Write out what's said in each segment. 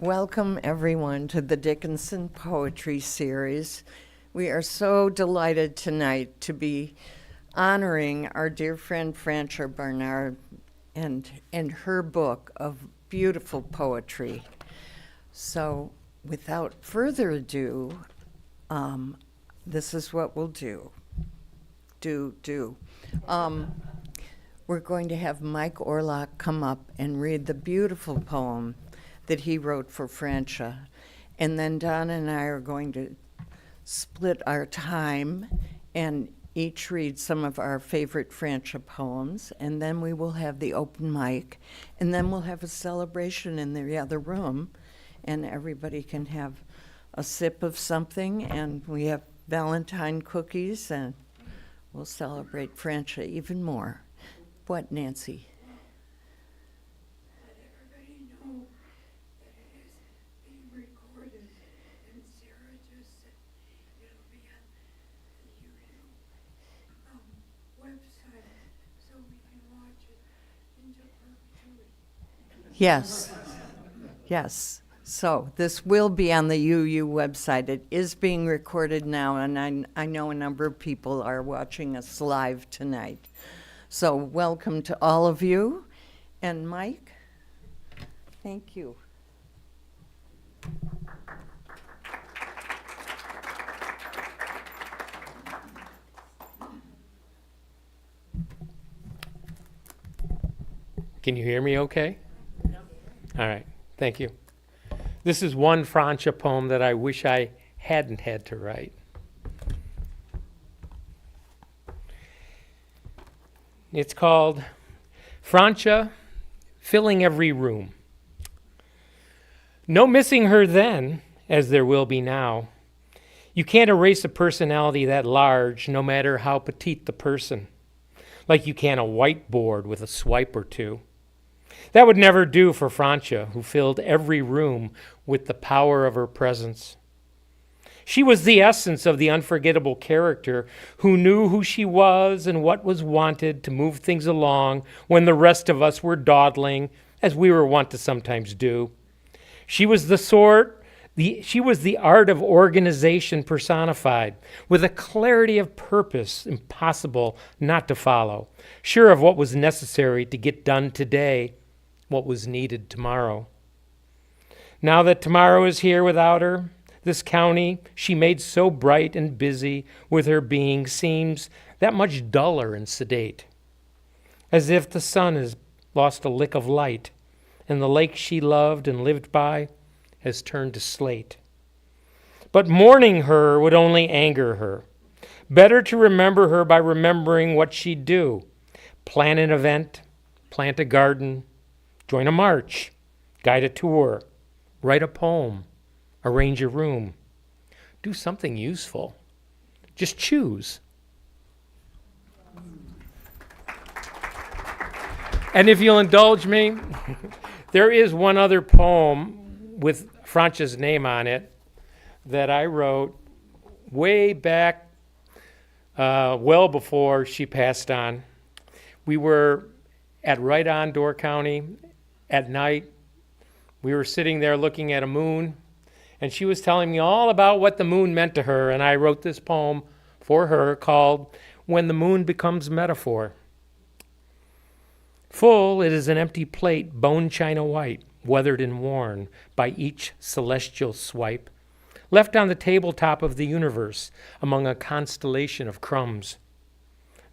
Welcome, everyone, to the Dickinson Poetry Series. We are so delighted tonight to be honoring our dear friend Francha Barnard and her book of beautiful poetry. So, without further ado, this is what we'll do. We're going to have Mike Orlock come up and read the beautiful poem that he wrote for Francha. And then Donna and I are going to split our time and each read some of our favorite Francha poems, and then we will have the open mic, and then we'll have a celebration in the other room, and everybody can have a sip of something, and we have Valentine cookies, and we'll celebrate Francha even more. What, Nancy? Yes. So this will be on the UU website. It is being recorded now, and I know a number of people are watching us live tonight. So welcome to all of you. And Mike, thank you. Can you hear me okay? All right, thank you. This is one Francha poem that I wish I hadn't had to write. It's called Francha, Filling Every Room. No missing her then, as there will be now. You can't erase a personality that large, no matter how petite the person, like you can a whiteboard with a swipe or two. That would never do for Francha, who filled every room with the power of her presence. She was the essence of the unforgettable character who knew who she was and what was wanted to move things along when the rest of us were dawdling, as we were wont to sometimes do. She was she was the art of organization personified, with a clarity of purpose impossible not to follow, sure of what was necessary to get done today, what was needed tomorrow. Now that tomorrow is here without her, this county she made so bright and busy with her being seems that much duller and sedate, as if the sun has lost a lick of light, and the lake she loved and lived by has turned to slate. But mourning her would only anger her. Better to remember her by remembering what she'd do. Plan an event, plant a garden, join a march, guide a tour, write a poem, arrange a room. Do something useful. Just choose. And if you'll indulge me, there is one other poem with Francha's name on it that I wrote way back, well before she passed on. We were at right on Door County at night. We were sitting there looking at a moon, and she was telling me all about what the moon meant to her, and I wrote this poem for her called When the Moon Becomes Metaphor. Full, it is an empty plate, bone china white, weathered and worn by each celestial swipe, left on the tabletop of the universe among a constellation of crumbs.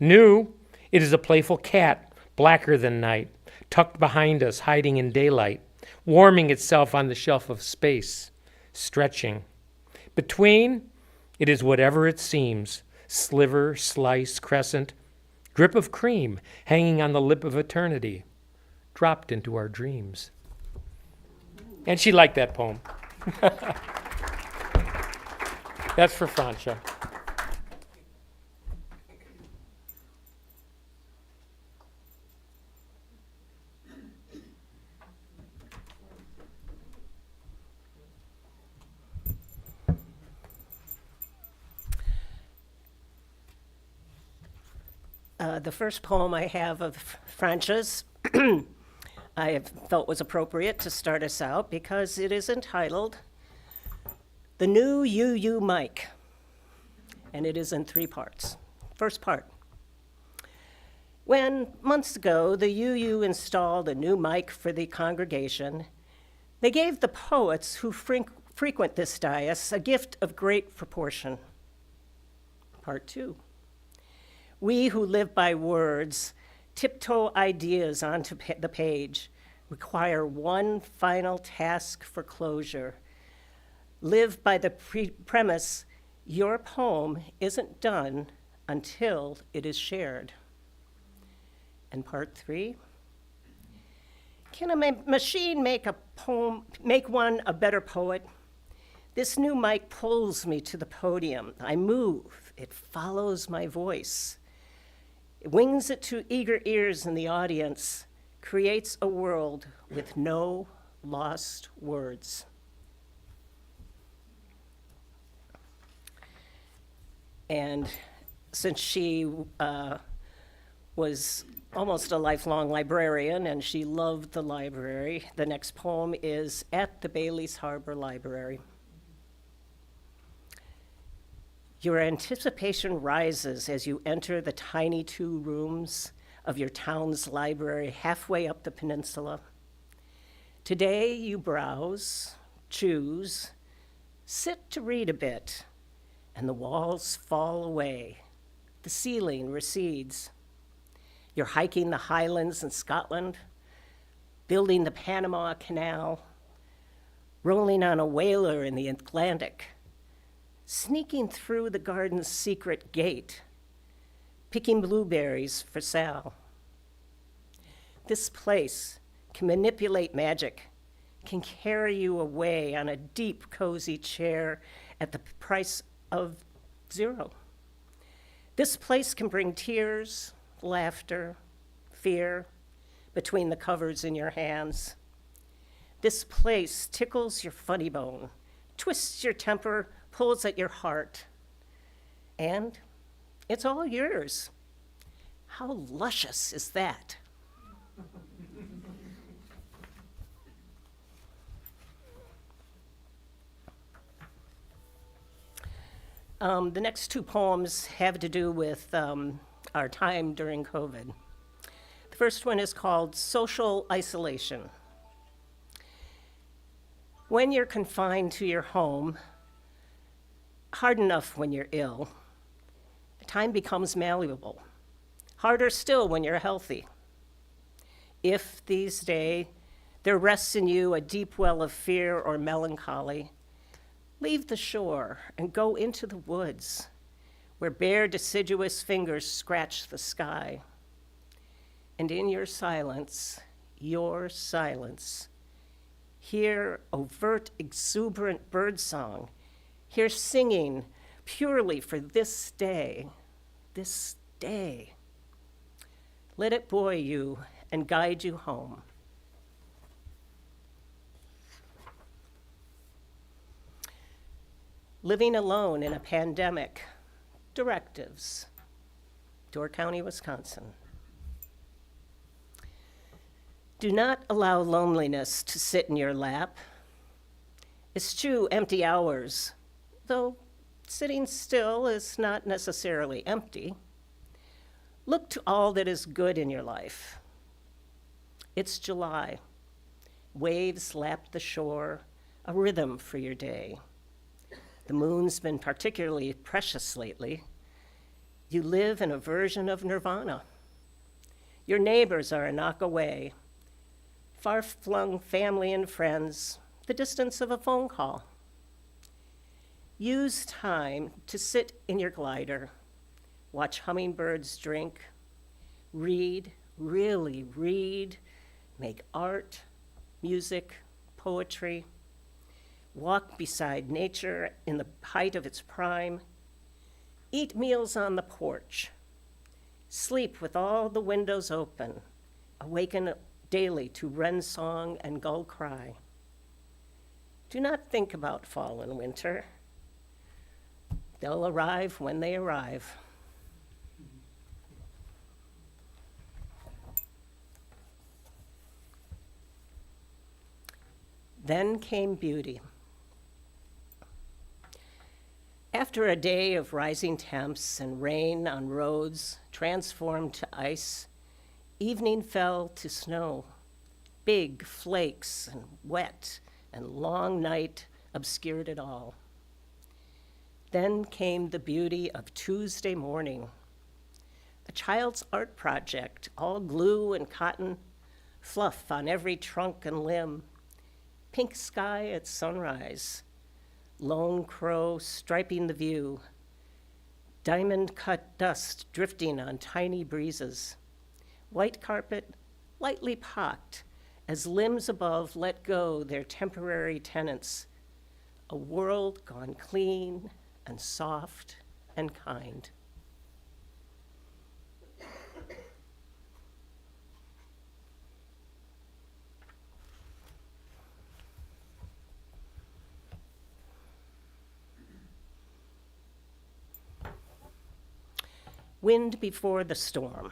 New, it is a playful cat, blacker than night, tucked behind us, hiding in daylight, warming itself on the shelf of space, stretching. Between, it is whatever it seems, sliver, slice, crescent, drip of cream hanging on the lip of eternity, dropped into our dreams. And she liked that poem. That's for Francha. The first poem I have of Francha's I have felt was appropriate to start us out because it is entitled The New UU Mic, and it is in 3 parts. First part. When, months ago, the UU installed a new mic for the congregation, they gave the poets who frequent this dais a gift of great proportion. Part 2. We who live by words, tiptoe ideas onto the page, require one final task for closure. Live by the premise, your poem isn't done until it is shared. And part 3, can a machine make one a better poet? This new mic pulls me to the podium. I move, it follows my voice. It wings it to eager ears in the audience, creates a world with no lost words. And since she was almost a lifelong librarian and she loved the library, the next poem is At the Bailey's Harbor Library. Your anticipation rises as you enter the tiny 2 rooms of your town's library halfway up the peninsula. Today you browse, choose, sit to read a bit, and the walls fall away. The ceiling recedes. You're hiking the highlands in Scotland, building the Panama Canal, rolling on a whaler in the Atlantic, sneaking through the garden's secret gate, picking blueberries for Sal. This place can manipulate magic, can carry you away on a deep, cozy chair at the price of zero. This place can bring tears, laughter, fear between the covers in your hands. This place tickles your funny bone, twists your temper, pulls at your heart. And it's all yours. How luscious is that? The next two poems have to do with our time during COVID. The first one is called Social Isolation. When you're confined to your home, hard enough when you're ill, time becomes malleable. Harder still when you're healthy. If these days there rests in you a deep well of fear or melancholy, leave the shore and go into the woods, where bare deciduous fingers scratch the sky. And in your silence, hear overt, exuberant birdsong, hear singing purely for this day. Let it buoy you and guide you home. Living alone in a pandemic, directives, Door County, Wisconsin. Do not allow loneliness to sit in your lap. Eschew empty hours, though sitting still is not necessarily empty. Look to all that is good in your life. It's July. Waves lap the shore, a rhythm for your day. The moon's been particularly precious lately. You live in a version of nirvana. Your neighbors are a knock away. Far-flung family and friends, the distance of a phone call. Use time to sit in your glider, watch hummingbirds drink, read, really read, make art, music, poetry, walk beside nature in the height of its prime, eat meals on the porch, sleep with all the windows open, awaken daily to wren song and gull cry. Do not think about fall and winter. They'll arrive when they arrive. Then came beauty. After a day of rising temps and rain on roads transformed to ice, evening fell to snow. Big flakes and wet and long night obscured it all. Then came the beauty of Tuesday morning. A child's art project, all glue and cotton, fluff on every trunk and limb, pink sky at sunrise, lone crow striping the view, diamond-cut dust drifting on tiny breezes, white carpet lightly pocked as limbs above let go their temporary tenants, a world gone clean and soft and kind. Wind before the storm.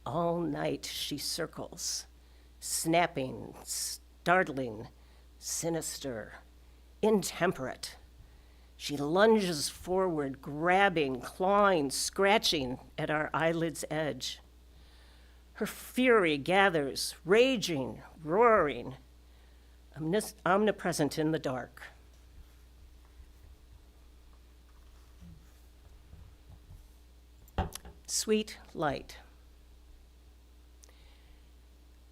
All night she circles, snapping, startling, sinister, intemperate. She lunges forward, grabbing, clawing, scratching at our eyelid's edge. Her fury gathers, raging, roaring, omnipresent in the dark. Sweet light.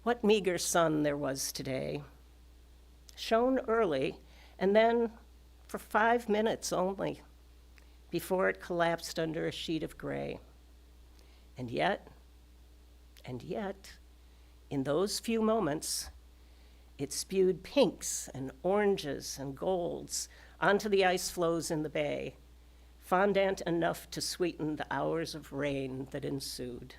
What meager sun there was today. Shone early, and then for 5 minutes only, before it collapsed under a sheet of gray. And yet, in those few moments, It spewed pinks and oranges and golds onto the ice floes in the bay, fondant enough to sweeten the hours of rain that ensued.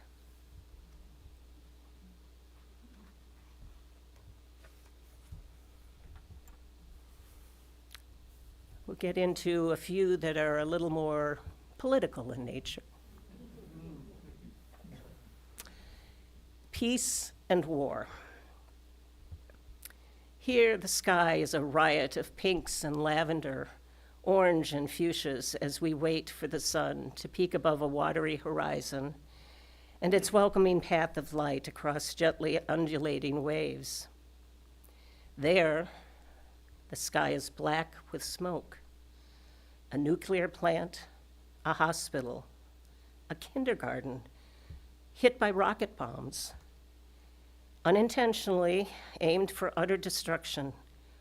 We'll get into a few that are a little more political in nature. Peace and war. Here, the sky is a riot of pinks and lavender, orange and fuchsias as we wait for the sun to peak above a watery horizon and its welcoming path of light across gently undulating waves. There, the sky is black with smoke. A nuclear plant, a hospital, a kindergarten hit by rocket bombs, unintentionally aimed for utter destruction,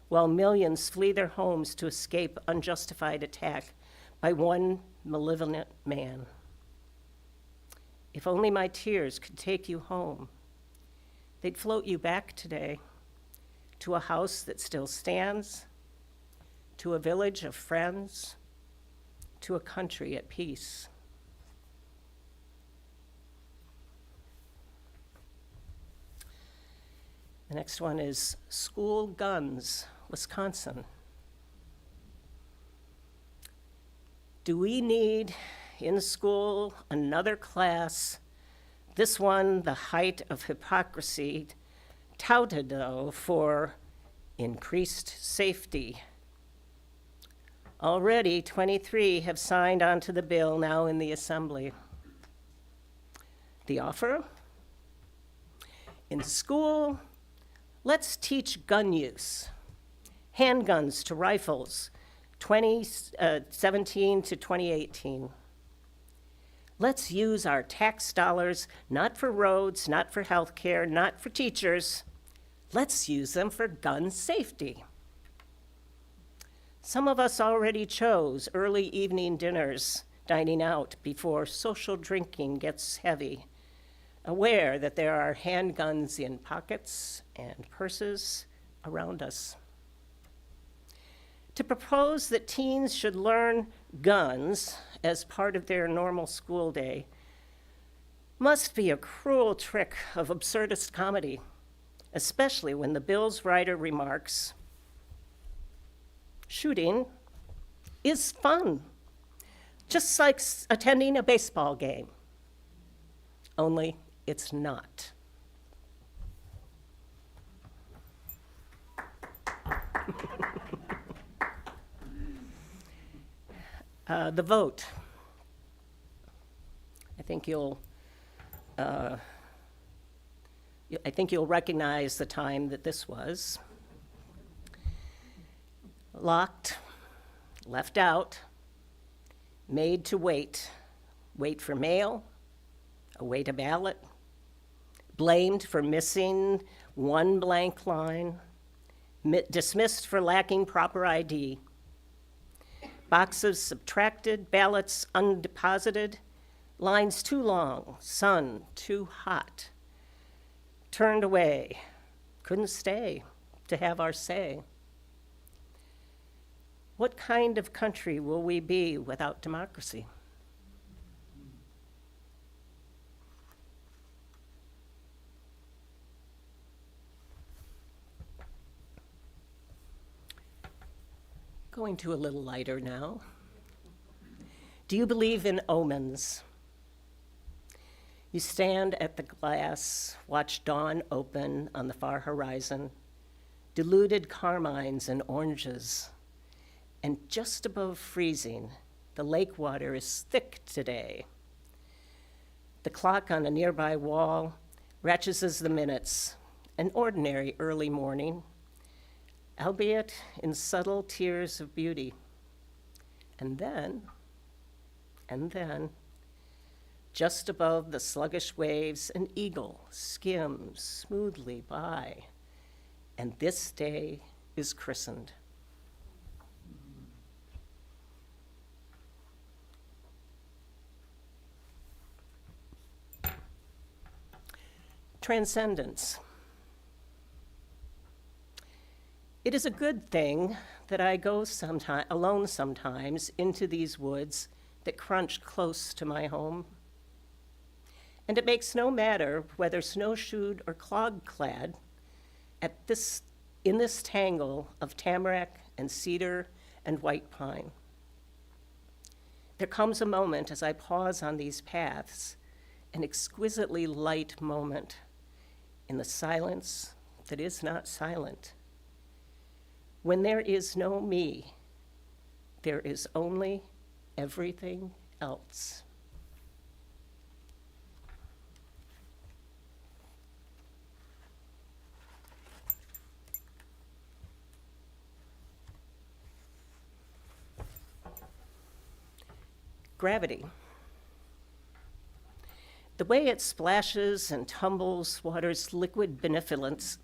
while millions flee their homes to escape unjustified attack by one malevolent man. If only my tears could take you home, they'd float you back today to a house that still stands, to a village of friends, to a country at peace. The next one is School Guns, Wisconsin. Do we need in school another class, this one the height of hypocrisy, touted though for increased safety? Already 23 have signed onto the bill now in the Assembly. The offer? In school, let's teach gun use. Handguns to rifles, 2017 to 2018. Let's use our tax dollars not for roads, not for healthcare, not for teachers. Let's use them for gun safety. Some of us already chose early evening dinners, dining out before social drinking gets heavy, aware that there are handguns in pockets and purses around us. To propose that teens should learn guns as part of their normal school day must be a cruel trick of absurdist comedy, especially when the bill's writer remarks, "Shooting is fun, just like attending a baseball game, only it's not." The vote. I think you'll recognize the time that this was. Locked, left out, made to wait for mail, await a ballot, blamed for missing one blank line, dismissed for lacking proper ID, boxes subtracted, ballots undeposited, lines too long, sun too hot, turned away, couldn't stay to have our say. What kind of country will we be without democracy? Going to a little lighter now. Do you believe in omens? You stand at the glass, watch dawn open on the far horizon, diluted carmines and oranges, and just above freezing, the lake water is thick today. The clock on a nearby wall ratchets the minutes, an ordinary early morning, albeit in subtle tears of beauty. And then, just above the sluggish waves, an eagle skims smoothly by, and this day is christened. Transcendence. It is a good thing that I go alone sometimes into these woods that crunch close to my home. And it makes no matter whether snowshoed or clog-clad in this tangle of tamarack and cedar and white pine. There comes a moment as I pause on these paths, an exquisitely light moment in the silence that is not silent. When there is no me, there is only everything else. Gravity. The way it splashes and tumbles water's liquid benevolence,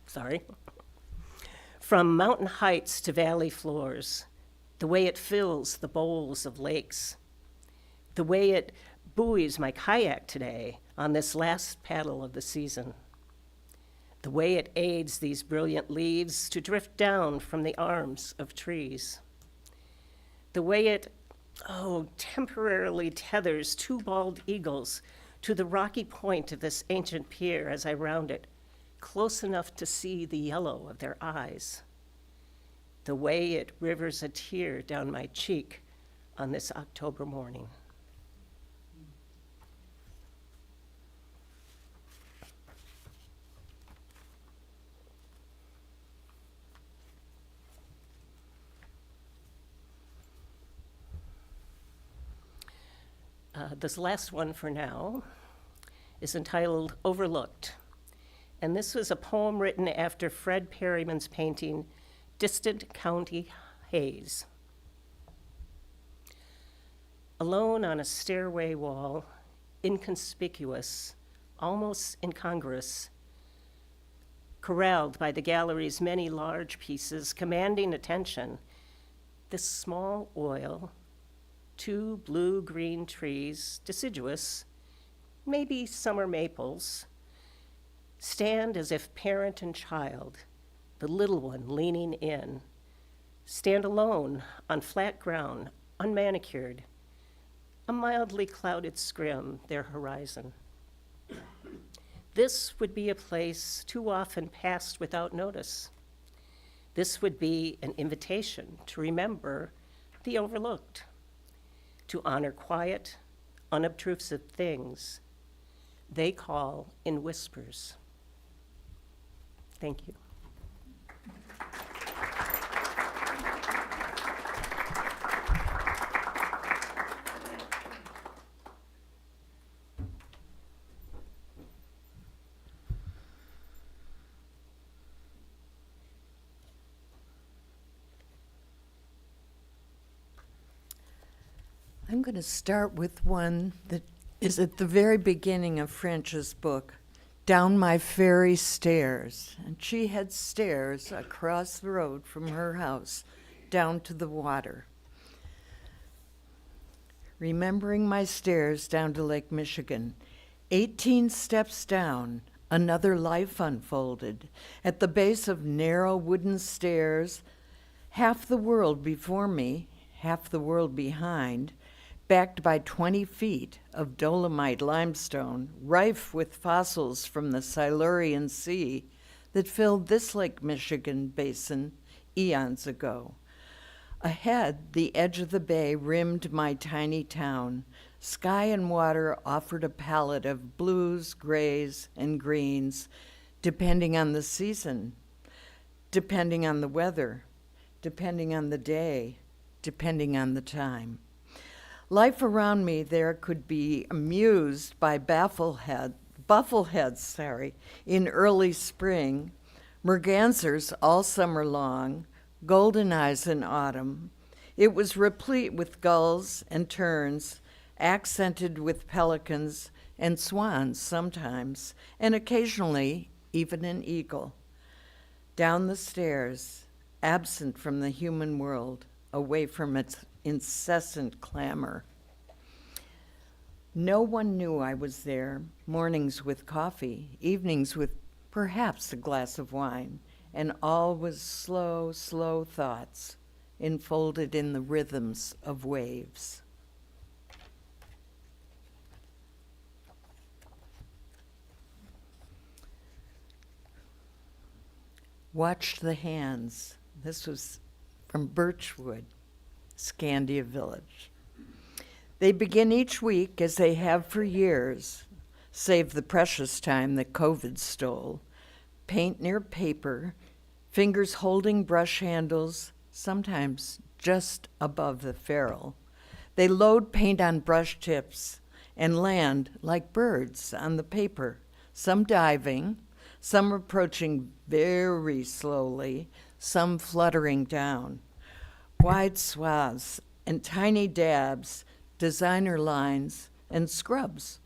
sorry, from mountain heights to valley floors, the way it fills the bowls of lakes, the way it buoys my kayak today on this last paddle of the season, the way it aids these brilliant leaves to drift down from the arms of trees, the way it temporarily tethers two bald eagles to the rocky point of this ancient pier as I round it, close enough to see the yellow of their eyes. The way it rivers a tear down my cheek on this October morning. This last one for now is entitled Overlooked. And this was a poem written after Fred Perryman's painting, Distant County Haze. Alone on a stairway wall, inconspicuous, almost incongruous, corralled by the gallery's many large pieces commanding attention, this small oil, two blue-green trees, deciduous, maybe summer maples, stand as if parent and child, the little one leaning in, stand alone on flat ground, unmanicured, a mildly clouded scrim, their horizon. This would be a place too often passed without notice. This would be an invitation to remember the overlooked, to honor quiet, unobtrusive things they call in whispers. Thank you. I'm going to start with one that is at the very beginning of Francha's book, Down My Fairy Stairs. And she had stairs across the road from her house down to the water. Remembering my stairs down to Lake Michigan, 18 steps down, another life unfolded. At the base of narrow wooden stairs, half the world before me, half the world behind, backed by 20 feet of dolomite limestone, rife with fossils from the Silurian Sea that filled this Lake Michigan basin eons ago. Ahead, the edge of the bay rimmed my tiny town. Sky and water offered a palette of blues, grays, and greens, depending on the season, depending on the weather, depending on the day, depending on the time. Life around me there could be amused by buffleheads in early spring, mergansers all summer long, golden eyes in autumn. It was replete with gulls and terns, accented with pelicans and swans sometimes, and occasionally even an eagle. Down the stairs, absent from the human world, away from its incessant clamor. No one knew I was there, mornings with coffee, evenings with perhaps a glass of wine, and all was slow, slow thoughts, enfolded in the rhythms of waves. Watch the hands. This was from Birchwood, Scandia Village. They begin each week, as they have for years, save the precious time that COVID stole. Paint near paper, fingers holding brush handles, sometimes just above the ferrule. They load paint on brush tips and land like birds on the paper, some diving, some approaching very slowly, some fluttering down. Wide swaths and tiny dabs, designer lines, and scrubs.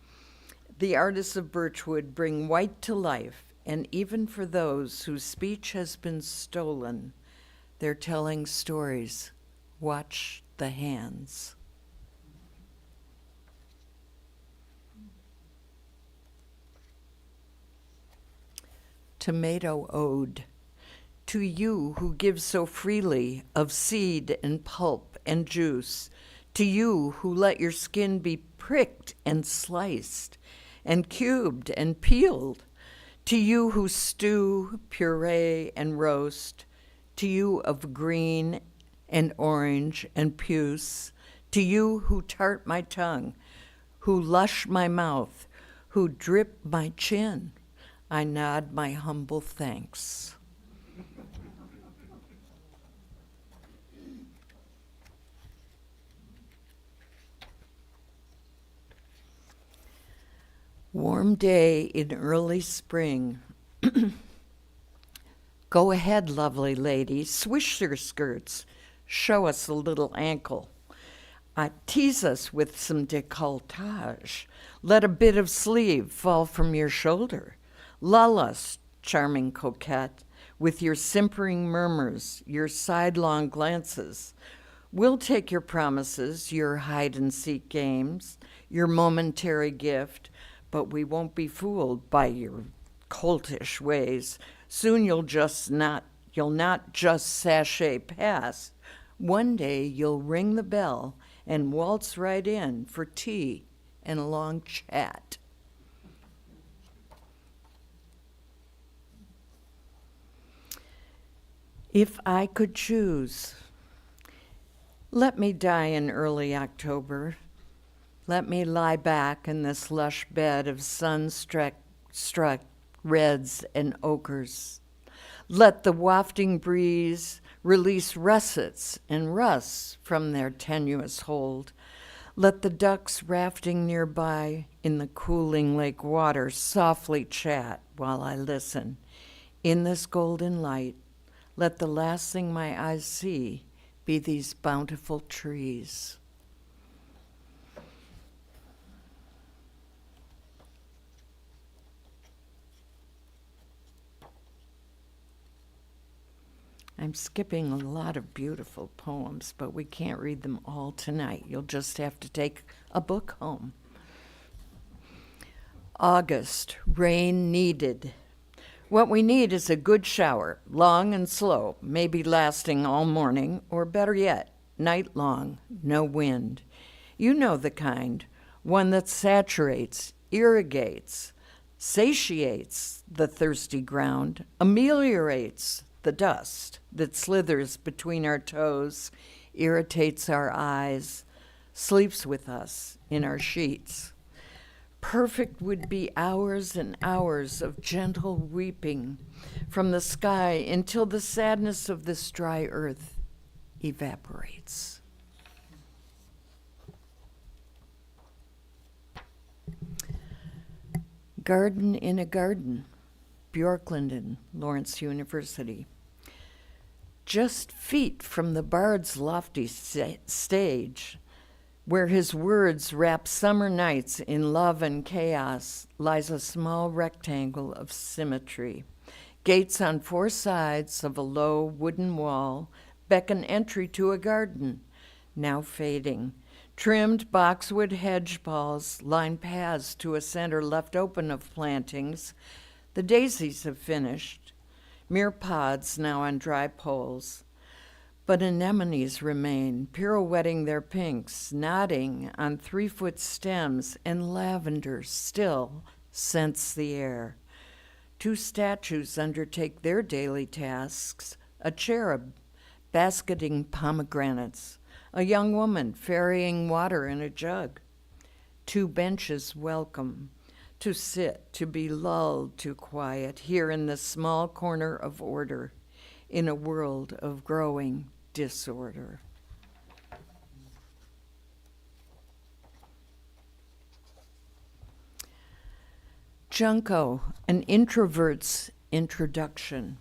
The artists of Birchwood bring white to life, and even for those whose speech has been stolen, they're telling stories. Watch the hands. Tomato Ode. To you who give so freely of seed and pulp and juice, to you who let your skin be pricked and sliced and cubed and peeled, to you who stew, puree, and roast, to you of green and orange and puce, to you who tart my tongue, who lush my mouth, who drip my chin, I nod my humble thanks. Warm day in early spring. Go ahead, lovely lady, swish your skirts, show us a little ankle. Tease us with some décolletage. Let a bit of sleeve fall from your shoulder. Lull us, charming coquette, with your simpering murmurs, your sidelong glances. We'll take your promises, your hide-and-seek games, your momentary gift, but we won't be fooled by your coltish ways. Soon you'll not just sashay past. One day you'll ring the bell and waltz right in for tea and a long chat. If I could choose, let me die in early October. Let me lie back in this lush bed of sun-struck reds and ochres. Let the wafting breeze release russets and rusts from their tenuous hold. Let the ducks rafting nearby in the cooling lake water softly chat while I listen. In this golden light, let the last thing my eyes see be these bountiful trees. I'm skipping a lot of beautiful poems, but we can't read them all tonight. You'll just have to take a book home. August, rain needed. What we need is a good shower, long and slow, maybe lasting all morning, or better yet, night long, no wind. You know the kind, one that saturates, irrigates, satiates the thirsty ground, ameliorates the dust that slithers between our toes, irritates our eyes, sleeps with us in our sheets. Perfect would be hours and hours of gentle weeping from the sky until the sadness of this dry earth evaporates. Garden in a Garden, Bjorklanden, Lawrence University. Just feet from the bard's lofty stage, where his words wrap summer nights in love and chaos, lies a small rectangle of symmetry. Gates on four sides of a low wooden wall beckon entry to a garden, now fading. Trimmed boxwood hedge balls line paths to a center left open of plantings. The daisies have finished. mere pods now on dry poles. But anemones remain, pirouetting their pinks, nodding on 3-foot stems, and lavender still scents the air. 2 statues undertake their daily tasks, a cherub basketing pomegranates, a young woman ferrying water in a jug. 2 benches welcome, to sit, to be lulled to quiet here in the small corner of order, in a world of growing disorder. Junko, an introvert's introduction.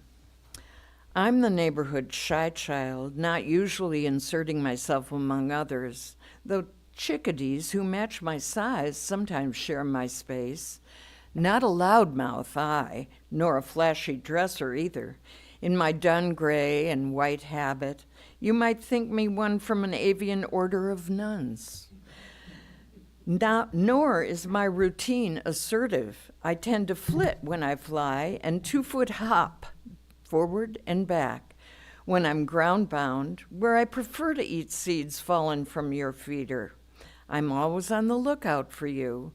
I'm the neighborhood shy child, not usually inserting myself among others, though chickadees who match my size sometimes share my space. Not a loudmouth, I, nor a flashy dresser either. In my dun gray and white habit, you might think me one from an avian order of nuns. Nor is my routine assertive. I tend to flit when I fly and 2-foot hop forward and back when I'm ground bound, where I prefer to eat seeds fallen from your feeder. I'm always on the lookout for you,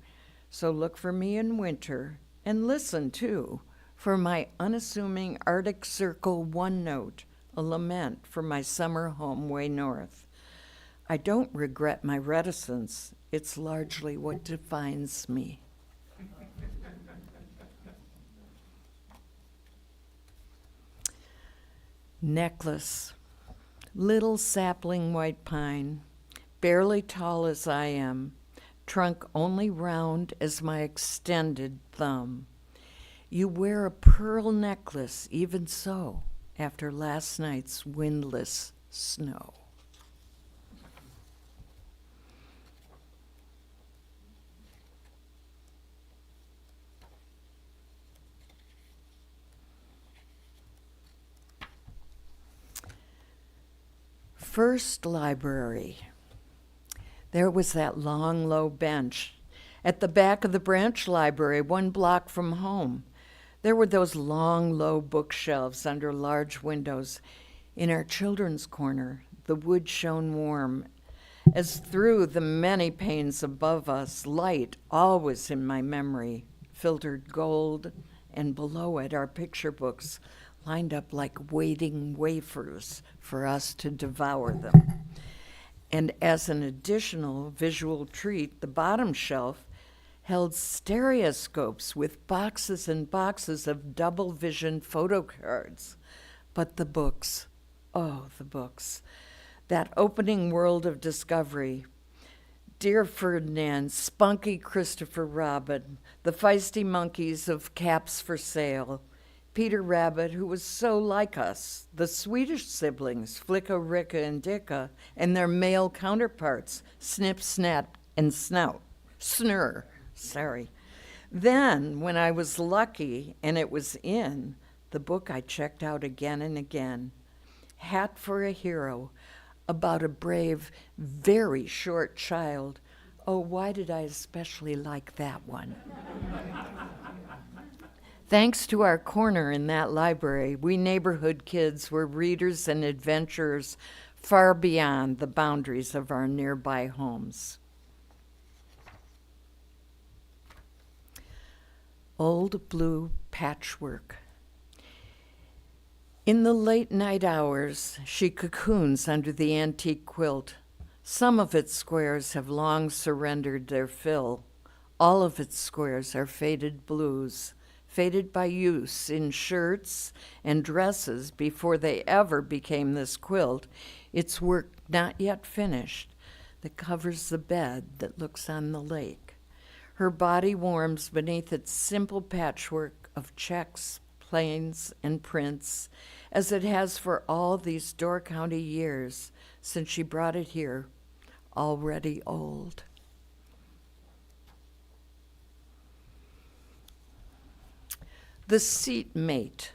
so look for me in winter and listen too for my unassuming Arctic Circle one note, a lament for my summer home way north. I don't regret my reticence. It's largely what defines me. Necklace, little sapling white pine, barely tall as I am, trunk only round as my extended thumb. You wear a pearl necklace, even so, after last night's windless snow. First library. There was that long, low bench at the back of the branch library, 1 block from home. There were those long, low bookshelves under large windows. In our children's corner, the wood shone warm, as through the many panes above us, light always in my memory, filtered gold, and below it our picture books, lined up like waiting wafers for us to devour them. And as an additional visual treat, the bottom shelf held stereoscopes with boxes and boxes of double vision photo cards. But the books, oh, the books, that opening world of discovery. Dear Ferdinand, spunky Christopher Robin, the feisty monkeys of Caps for Sale, Peter Rabbit, who was so like us, the Swedish siblings, Flicka, Ricka, and Dicka, and their male counterparts, Snip, Snap, and Snurr. Then, when I was lucky and it was in, the book I checked out again and again, Hat for a Hero, about a brave, very short child. Oh, why did I especially like that one? Thanks to our corner in that library, we neighborhood kids were readers and adventurers far beyond the boundaries of our nearby homes. Old blue patchwork. In the late night hours, she cocoons under the antique quilt. Some of its squares have long surrendered their fill. All of its squares are faded blues, faded by use in shirts and dresses before they ever became this quilt, its work not yet finished, that covers the bed that looks on the lake. Her body warms beneath its simple patchwork of checks, plains, and prints, as it has for all these Door County years since she brought it here, already old. The seat mate.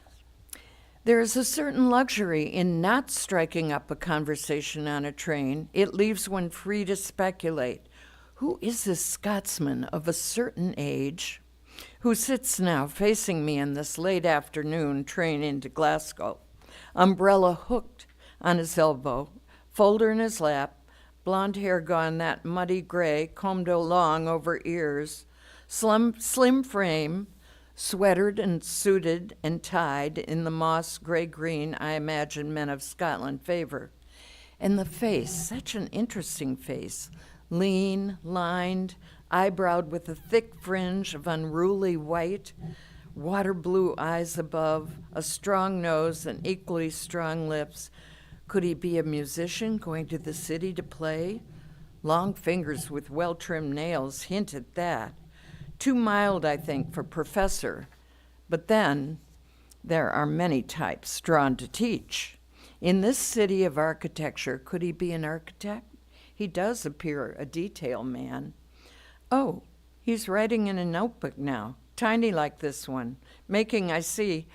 There is a certain luxury in not striking up a conversation on a train. It leaves one free to speculate. Who is this Scotsman of a certain age who sits now facing me in this late afternoon train into Glasgow, umbrella hooked on his elbow, folder in his lap, blonde hair gone that muddy gray, combed along over ears, slim frame, sweatered and suited and tied in the moss gray-green I imagine men of Scotland favor. And the face, such an interesting face, lean, lined, eyebrowed with a thick fringe of unruly white, water blue eyes above, a strong nose and equally strong lips. Could he be a musician going to the city to play? Long fingers with well-trimmed nails hint at that. Too mild, I think, for professor. But then, there are many types drawn to teach. In this city of architecture, could he be an architect? He does appear a detail man. Oh, he's writing in a notebook now, tiny like this one, making, I see,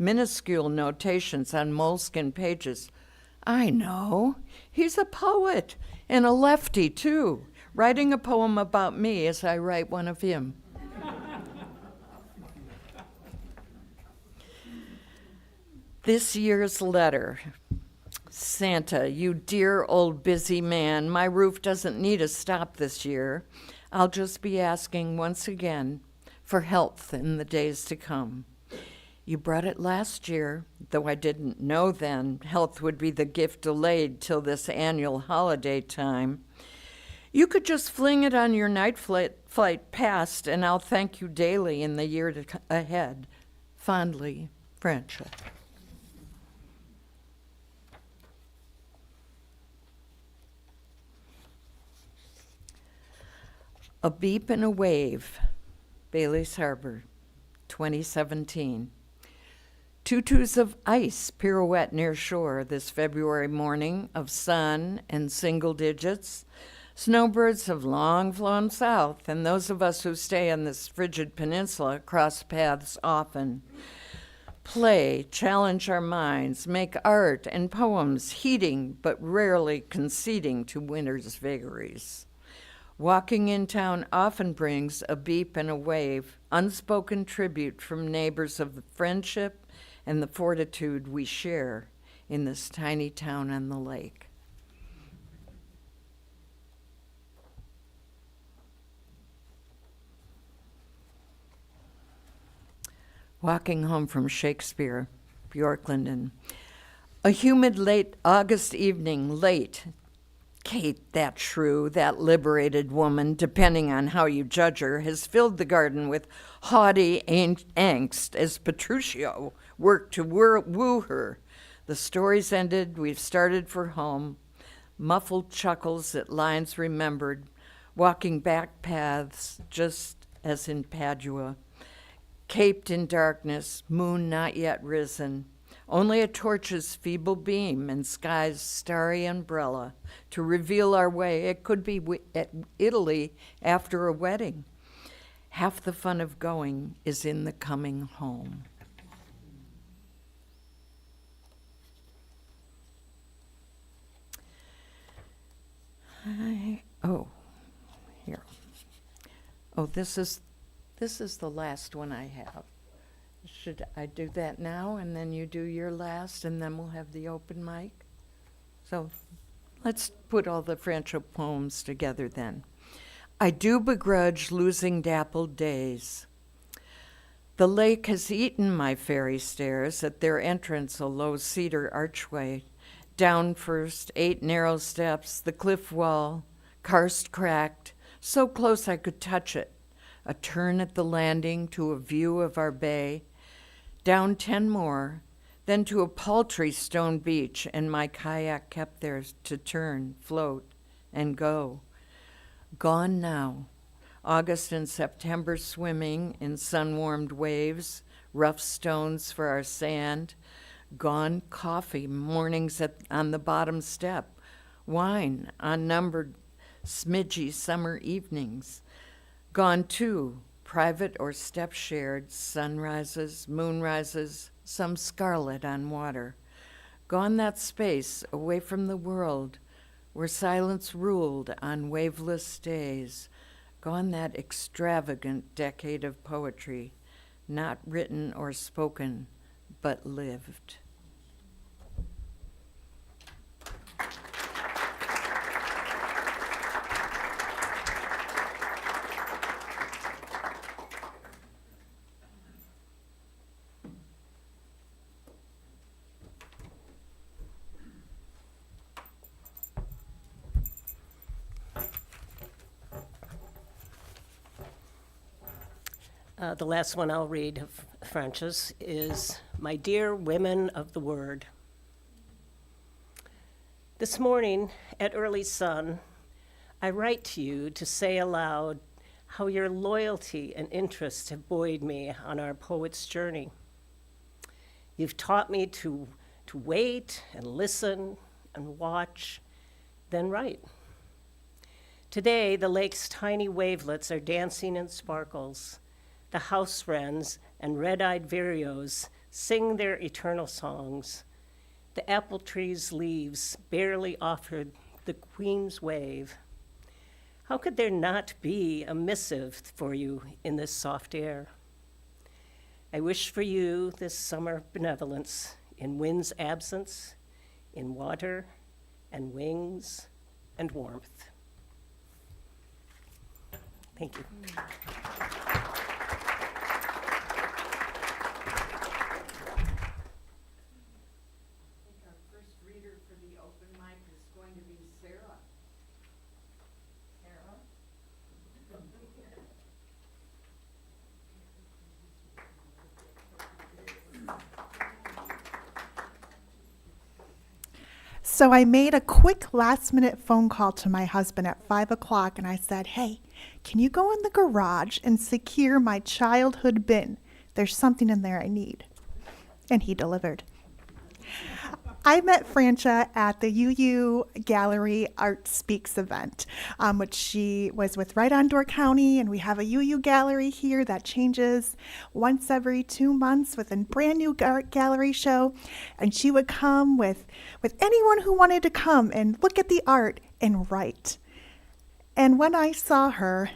minuscule notations on moleskin pages. I know. He's a poet, and a lefty, too, writing a poem about me as I write one of him. This year's letter. Santa, you dear old busy man, my roof doesn't need a stop this year. I'll just be asking once again for health in the days to come. You brought it last year, though I didn't know then health would be the gift delayed till this annual holiday time. You could just fling it on your night flight past, and I'll thank you daily in the year ahead. Fondly, Francha. A Beep and a Wave, Bailey's Harbor, 2017. Tutus of ice pirouette near shore this February morning of sun and single digits. Snowbirds have long flown south, and those of us who stay on this frigid peninsula cross paths often. Play, challenge our minds, make art and poems heeding but rarely conceding to winter's vagaries. Walking in town often brings a beep and a wave, unspoken tribute from neighbors of the friendship and the fortitude we share in this tiny town on the lake. Walking home from Shakespeare, Bjorklanden. A humid late August evening, late. Kate, that shrew, that liberated woman, depending on how you judge her, has filled the garden with haughty angst as Petruchio worked to woo her. The story's ended, we've started for home. Muffled chuckles at lines remembered, walking back paths just as in Padua. Caped in darkness, moon not yet risen. Only a torch's feeble beam and sky's starry umbrella to reveal our way. It could be at Italy after a wedding. Half the fun of going is in the coming home. Here. Oh, this is the last one I have. Should I do that now, and then you do your last, and then we'll have the open mic? So let's put all the Francha poems together then. I do begrudge losing dappled days. The lake has eaten my fairy stairs, at their entrance a low cedar archway. Down first, 8 narrow steps, the cliff wall, karst cracked, so close I could touch it. A turn at the landing to a view of our bay. Down 10 more, then to a paltry stone beach, and my kayak kept there to turn, float, and go. Gone now. August and September swimming in sun-warmed waves, rough stones for our sand. Gone coffee, mornings on the bottom step. Wine on numbered, smidgy summer evenings. Gone too, private or step-shared, sunrises, moonrises, some scarlet on water. Gone that space, away from the world, where silence ruled on waveless days. gone that extravagant decade of poetry, not written or spoken, but lived. The last one I'll read of Francha's is My Dear Women of the Word. This morning at early sun, I write to you to say aloud how your loyalty and interest have buoyed me on our poet's journey. You've taught me to wait and listen and watch, then write. Today, the lake's tiny wavelets are dancing in sparkles. The house wrens and red-eyed vireos sing their eternal songs. The apple tree's leaves barely offered the queen's wave. How could there not be a missive for you in this soft air? I wish for you this summer benevolence in wind's absence, in water and wings and warmth. Thank you. So I made a quick last-minute phone call to my husband at 5 o'clock, and I said, hey, can you go in the garage and secure my childhood bin? There's something in there I need. And he delivered. I met Francha at the UU Gallery Art Speaks event, which she was with right on Door County, and we have a UU gallery here that changes once every 2 months with a brand new art gallery show, and she would come with anyone who wanted to come and look at the art and write. And when I saw her,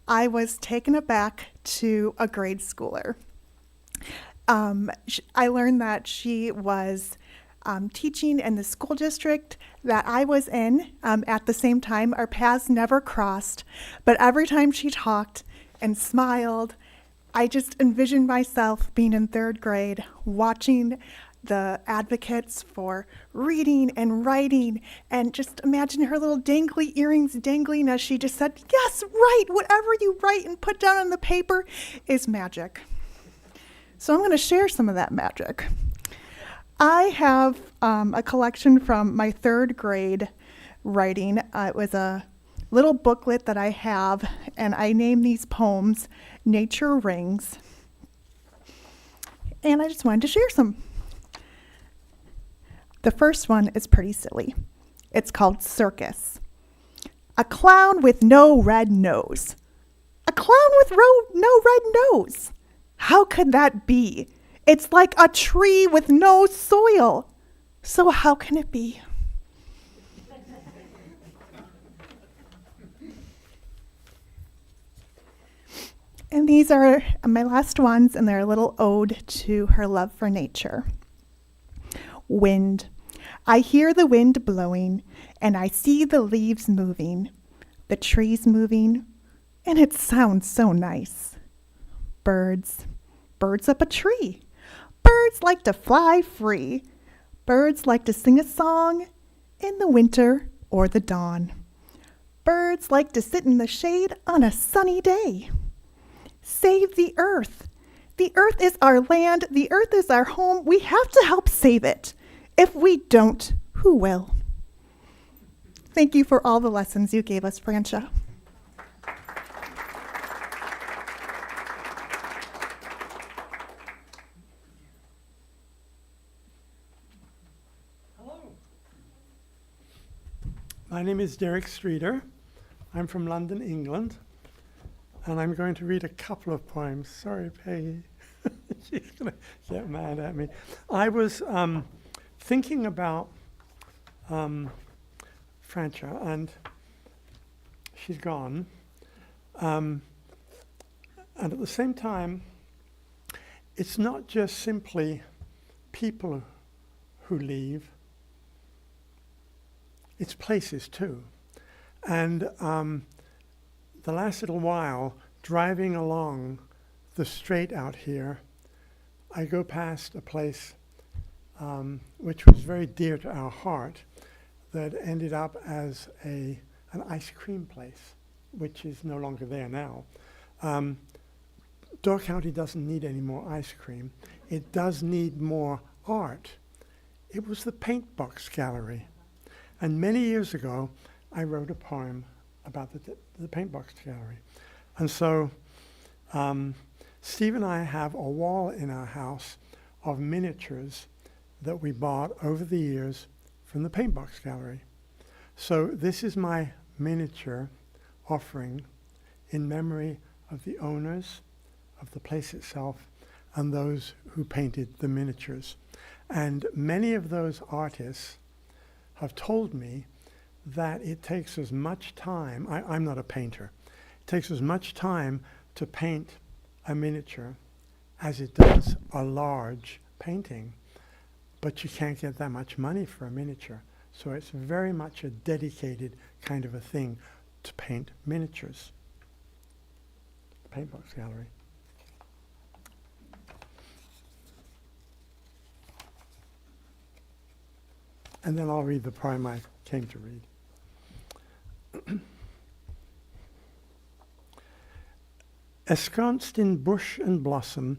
I was taken aback to a grade schooler. I learned that she was teaching in the school district that I was in at the same time. Our paths never crossed, but every time she talked and smiled, I just envisioned myself being in 3rd grade, watching the advocates for reading and writing, and just imagine her little dangly earrings dangling as she just said, yes, write, whatever you write and put down on the paper is magic. So I'm going to share some of that magic. I have a collection from my 3rd grade writing. It was a little booklet that I have, and I named these poems Nature Rings. And I just wanted to share some. The first one is pretty silly. It's called Circus. A clown with no red nose. A clown with no red nose. How could that be? It's like a tree with no soil. So how can it be? And these are my last ones, and they're a little ode to her love for nature. Wind. I hear the wind blowing, and I see the leaves moving, the trees moving, and it sounds so nice. Birds. Birds up a tree. Birds like to fly free. Birds like to sing a song in the winter or the dawn. Birds like to sit in the shade on a sunny day. Save the earth. The earth is our land. The earth is our home. We have to help save it. If we don't, who will? Thank you for all the lessons you gave us, Francha. My name is Derek Streeter. I'm from London, England, and I'm going to read a couple of poems. Sorry, Peggy. She's going to get mad at me. I was thinking about Francha, and she's gone, And at the same time, it's not just simply people who leave, it's places too. And the last little while, driving along the straight out here, I go past a place which was very dear to our heart that ended up as an ice cream place, which is no longer there now. Door County doesn't need any more ice cream. It does need more art. It was the Paint Box Gallery. And many years ago, I wrote a poem about the Paint Box Gallery. And so Steve and I have a wall in our house of miniatures that we bought over the years from the Paint Box Gallery. So this is my miniature offering in memory of the owners of the place itself and those who painted the miniatures. And many of those artists have told me that it takes as much time, I'm not a painter, it takes as much time to paint a miniature as it does a large painting, but you can't get that much money for a miniature. So it's very much a dedicated kind of a thing to paint miniatures. Paint Box Gallery. And then I'll read the poem I came to read. Ensconced in bush and blossom,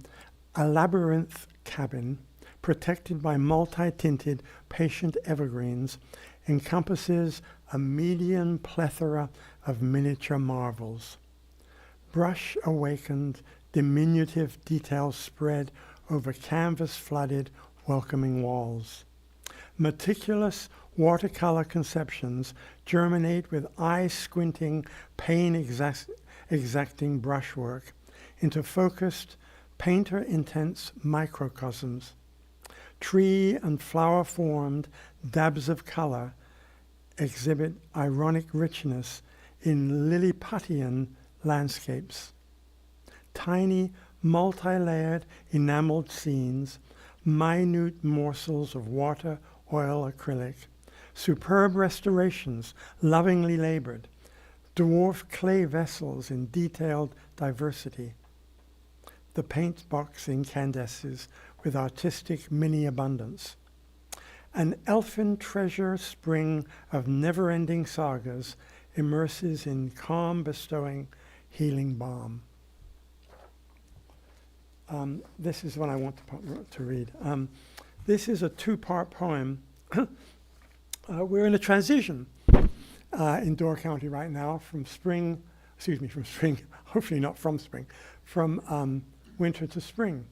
a labyrinth cabin, protected by multi-tinted patient evergreens, encompasses a median plethora of miniature marvels. Brush awakened, diminutive details spread over canvas-flooded, welcoming walls. Meticulous watercolor conceptions germinate with eye-squinting, pain-exacting brushwork into focused, painter-intense microcosms. Tree and flower-formed dabs of color exhibit ironic richness in Lilliputian landscapes. Tiny, multi-layered, enameled scenes, minute morsels of water, oil, acrylic, superb restorations, lovingly labored, dwarf clay vessels in detailed diversity. The paint box incandesces with artistic mini-abundance. An elfin treasure spring of never-ending sagas immerses in calm, bestowing, healing balm. This is what I want to read. This is a two-part poem. We're in a transition in Door County right now from spring, hopefully not from spring, from winter to spring.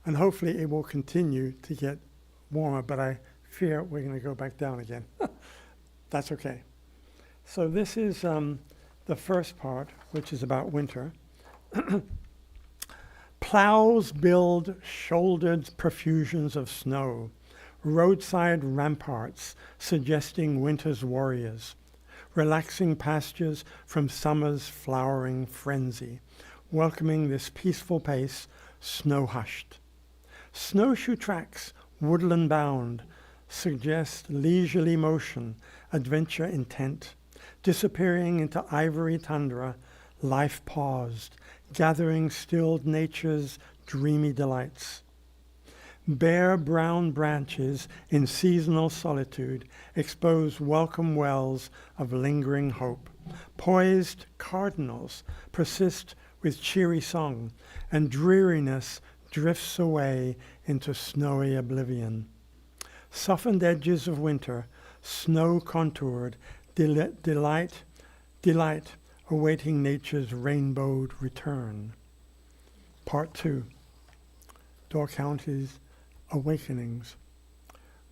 And hopefully it will continue to get warmer, but I fear we're going to go back down again. That's okay. So this is the first part, which is about winter. Plows build shouldered profusions of snow, roadside ramparts suggesting winter's warriors, relaxing pastures from summer's flowering frenzy, welcoming this peaceful pace, snow-hushed. Snowshoe tracks, woodland bound, suggest leisurely motion, adventure intent, disappearing into ivory tundra, life paused, gathering stilled nature's dreamy delights. Bare brown branches in seasonal solitude expose welcome wells of lingering hope. Poised cardinals persist with cheery song, and dreariness drifts away into snowy oblivion. Softened edges of winter, snow-contoured, delight awaiting nature's rainbowed return. Part 2, Door County's Awakenings.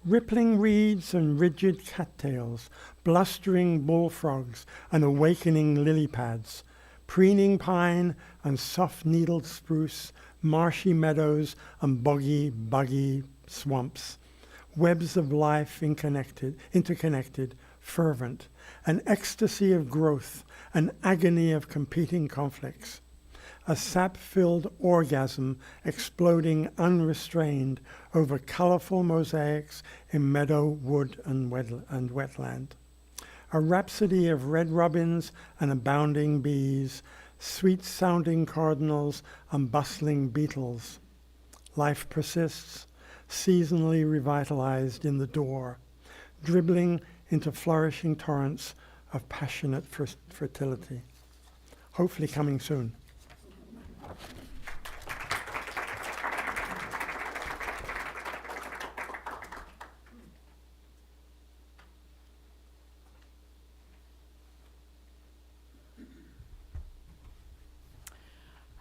Rippling reeds and rigid cattails, blustering bullfrogs and awakening lily pads, preening pine and soft-needled spruce, marshy meadows and buggy swamps, webs of life interconnected, fervent, an ecstasy of growth, an agony of competing conflicts, a sap-filled orgasm exploding unrestrained over colorful mosaics in meadow, wood, and wetland. A rhapsody of red robins and abounding bees, sweet-sounding cardinals and bustling beetles. Life persists, seasonally revitalized in the door, dribbling into flourishing torrents of passionate fertility. Hopefully coming soon.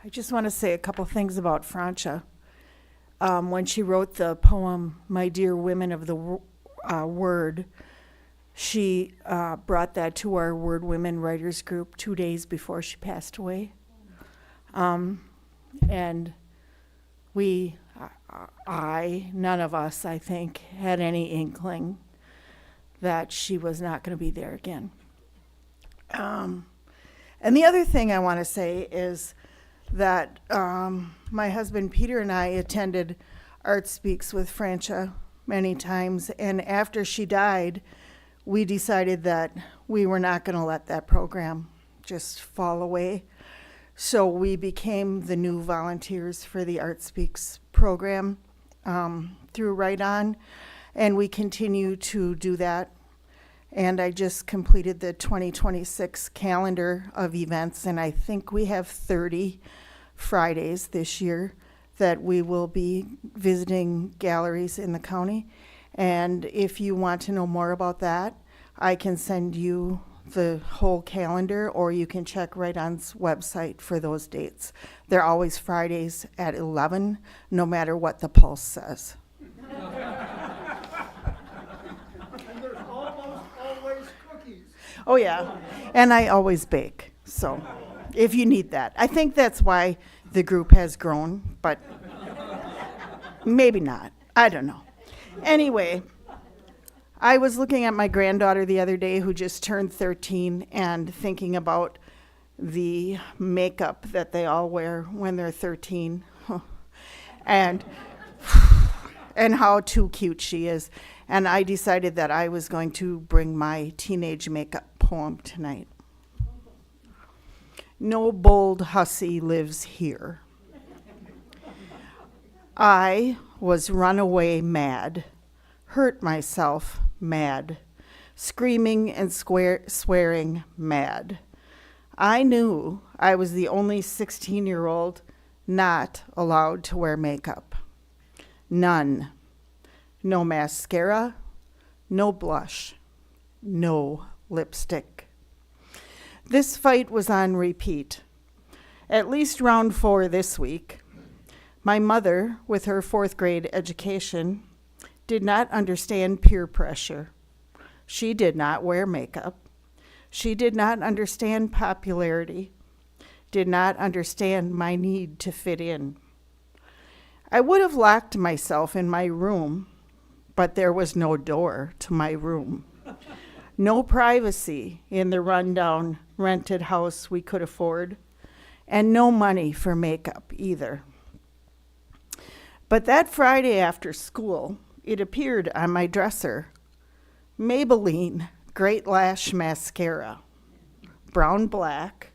I just want to say a couple things about Francha. When she wrote the poem, My Dear Women of the Word, she brought that to our Word Women Writers Group 2 days before she passed away. And none of us, I think, had any inkling that she was not going to be there again. And the other thing I want to say is that my husband Peter and I attended Art Speaks with Francha many times, and after she died, we decided that we were not going to let that program just fall away. So we became the new volunteers for the Art Speaks program through Right On, and we continue to do that. And I just completed the 2026 calendar of events, and I think we have 30 Fridays this year that we will be visiting galleries in the county. And if you want to know more about that, I can send you the whole calendar, or you can check Right On's website for those dates. They're always Fridays at 11, no matter what the Pulse says. Oh, yeah. And I always bake, so if you need that. I think that's why the group has grown, but maybe not. I don't know. Anyway, I was looking at my granddaughter the other day who just turned 13 and thinking about the makeup that they all wear when they're 13 and how too cute she is. And I decided that I was going to bring my teenage makeup poem tonight. No bold hussy lives here. I was runaway mad, hurt myself mad, screaming and swearing mad. I knew I was the only 16-year-old not allowed to wear makeup. None. No mascara, no blush, no lipstick. This fight was on repeat. At least round 4 this week. My mother, with her 4th grade education, did not understand peer pressure. She did not wear makeup. She did not understand popularity, did not understand my need to fit in. I would have locked myself in my room, but there was no door to my room. No privacy in the rundown rented house we could afford, and no money for makeup either. But that Friday after school, it appeared on my dresser, Maybelline Great Lash Mascara, brown black,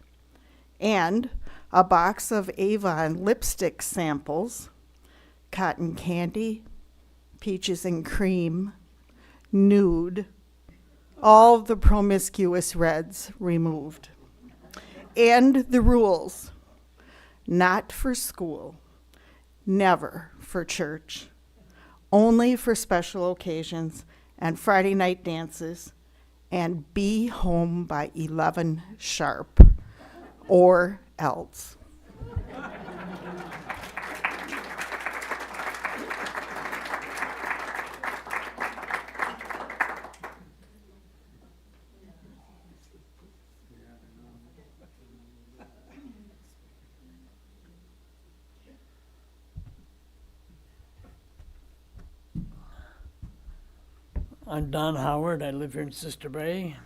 and a box of Avon lipstick samples, cotton candy, peaches and cream, nude, all the promiscuous reds removed. And the rules, not for school, never for church, only for special occasions and Friday night dances, and be home by 11 sharp, or else. I'm Don Howard. I live here in Sister Bay.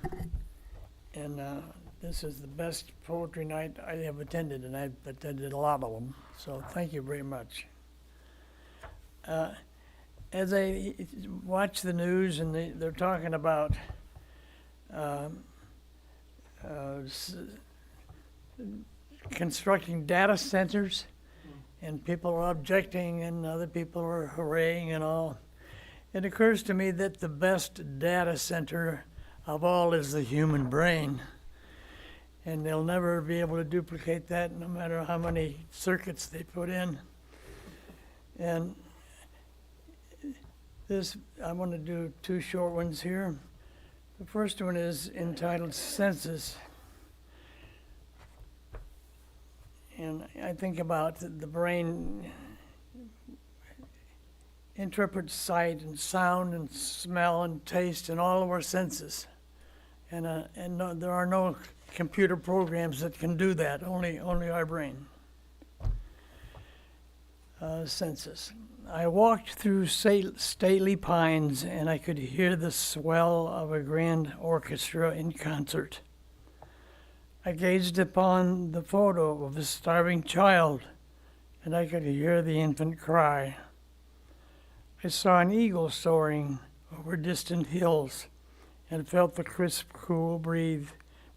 And this is the best poetry night I have attended, and I've attended a lot of them. So thank you very much. As I watch the news and they're talking about constructing data centers, and people are objecting and other people are hurraying and all, it occurs to me that the best data center of all is the human brain. And they'll never be able to duplicate that no matter how many circuits they put in. And this, I want to do two short ones here. The first one is entitled Senses. And I think about the brain interprets sight and sound and smell and taste and all of our senses. And no, there are no computer programs that can do that, only our brain. Senses. I walked through stately pines and I could hear the swell of a grand orchestra in concert. I gazed upon the photo of a starving child and I could hear the infant cry. I saw an eagle soaring over distant hills and felt the crisp, cool breeze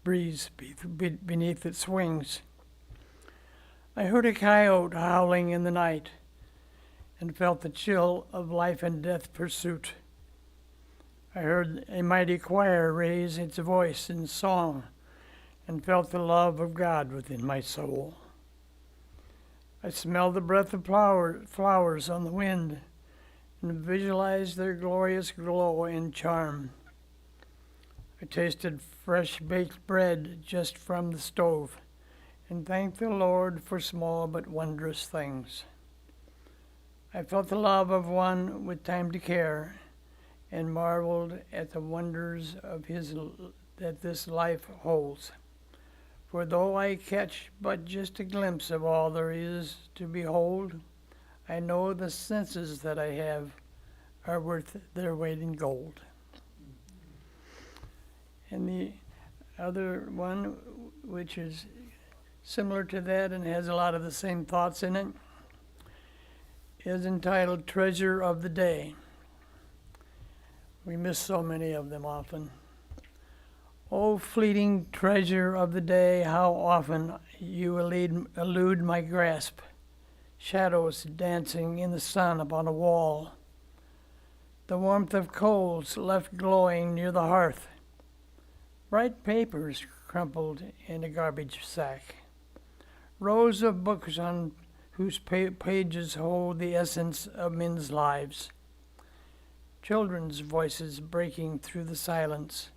beneath its wings. I heard a coyote howling in the night and felt the chill of life and death pursuit. I heard a mighty choir raise its voice in song and felt the love of God within my soul. I smelled the breath of flowers on the wind and visualized their glorious glow and charm. I tasted fresh baked bread just from the stove and thanked the Lord for small but wondrous things. I felt the love of one with time to care and marveled at the wonders of that this life holds. For though I catch but just a glimpse of all there is to behold, I know the senses that I have are worth their weight in gold. And the other one, which is similar to that and has a lot of the same thoughts in it, is entitled Treasure of the Day. We miss so many of them often. Oh, fleeting treasure of the day, how often you elude my grasp. Shadows dancing in the sun upon a wall. The warmth of coals left glowing near the hearth. Bright papers crumpled in a garbage sack. Rows of books on whose pages hold the essence of men's lives. Children's voices breaking through the silence.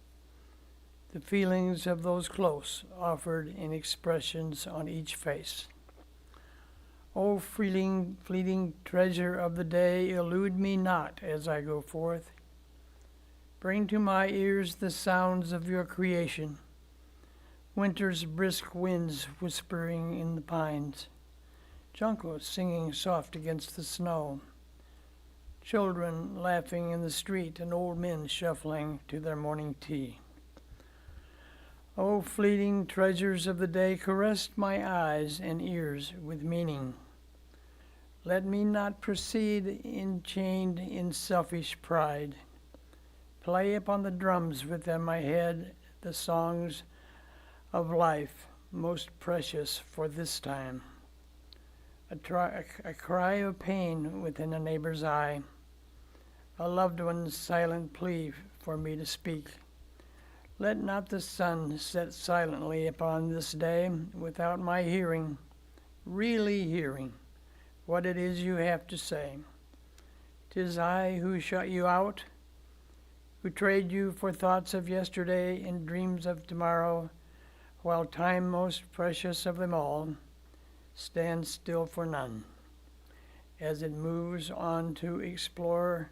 The feelings of those close offered in expressions on each face. O fleeting treasure of the day, elude me not as I go forth. Bring to my ears the sounds of your creation. Winter's brisk winds whispering in the pines. Juncos singing soft against the snow. Children laughing in the street and old men shuffling to their morning tea. O fleeting treasures of the day, caress my eyes and ears with meaning. Let me not proceed enchained in selfish pride. Play upon the drums within my head the songs of life most precious for this time. A cry of pain within a neighbor's eye. A loved one's silent plea for me to speak. Let not the sun set silently upon this day without my hearing, really hearing, what it is you have to say. 'Tis I who shut you out, who trade you for thoughts of yesterday and dreams of tomorrow, while time most precious of them all stands still for none, as it moves on to expose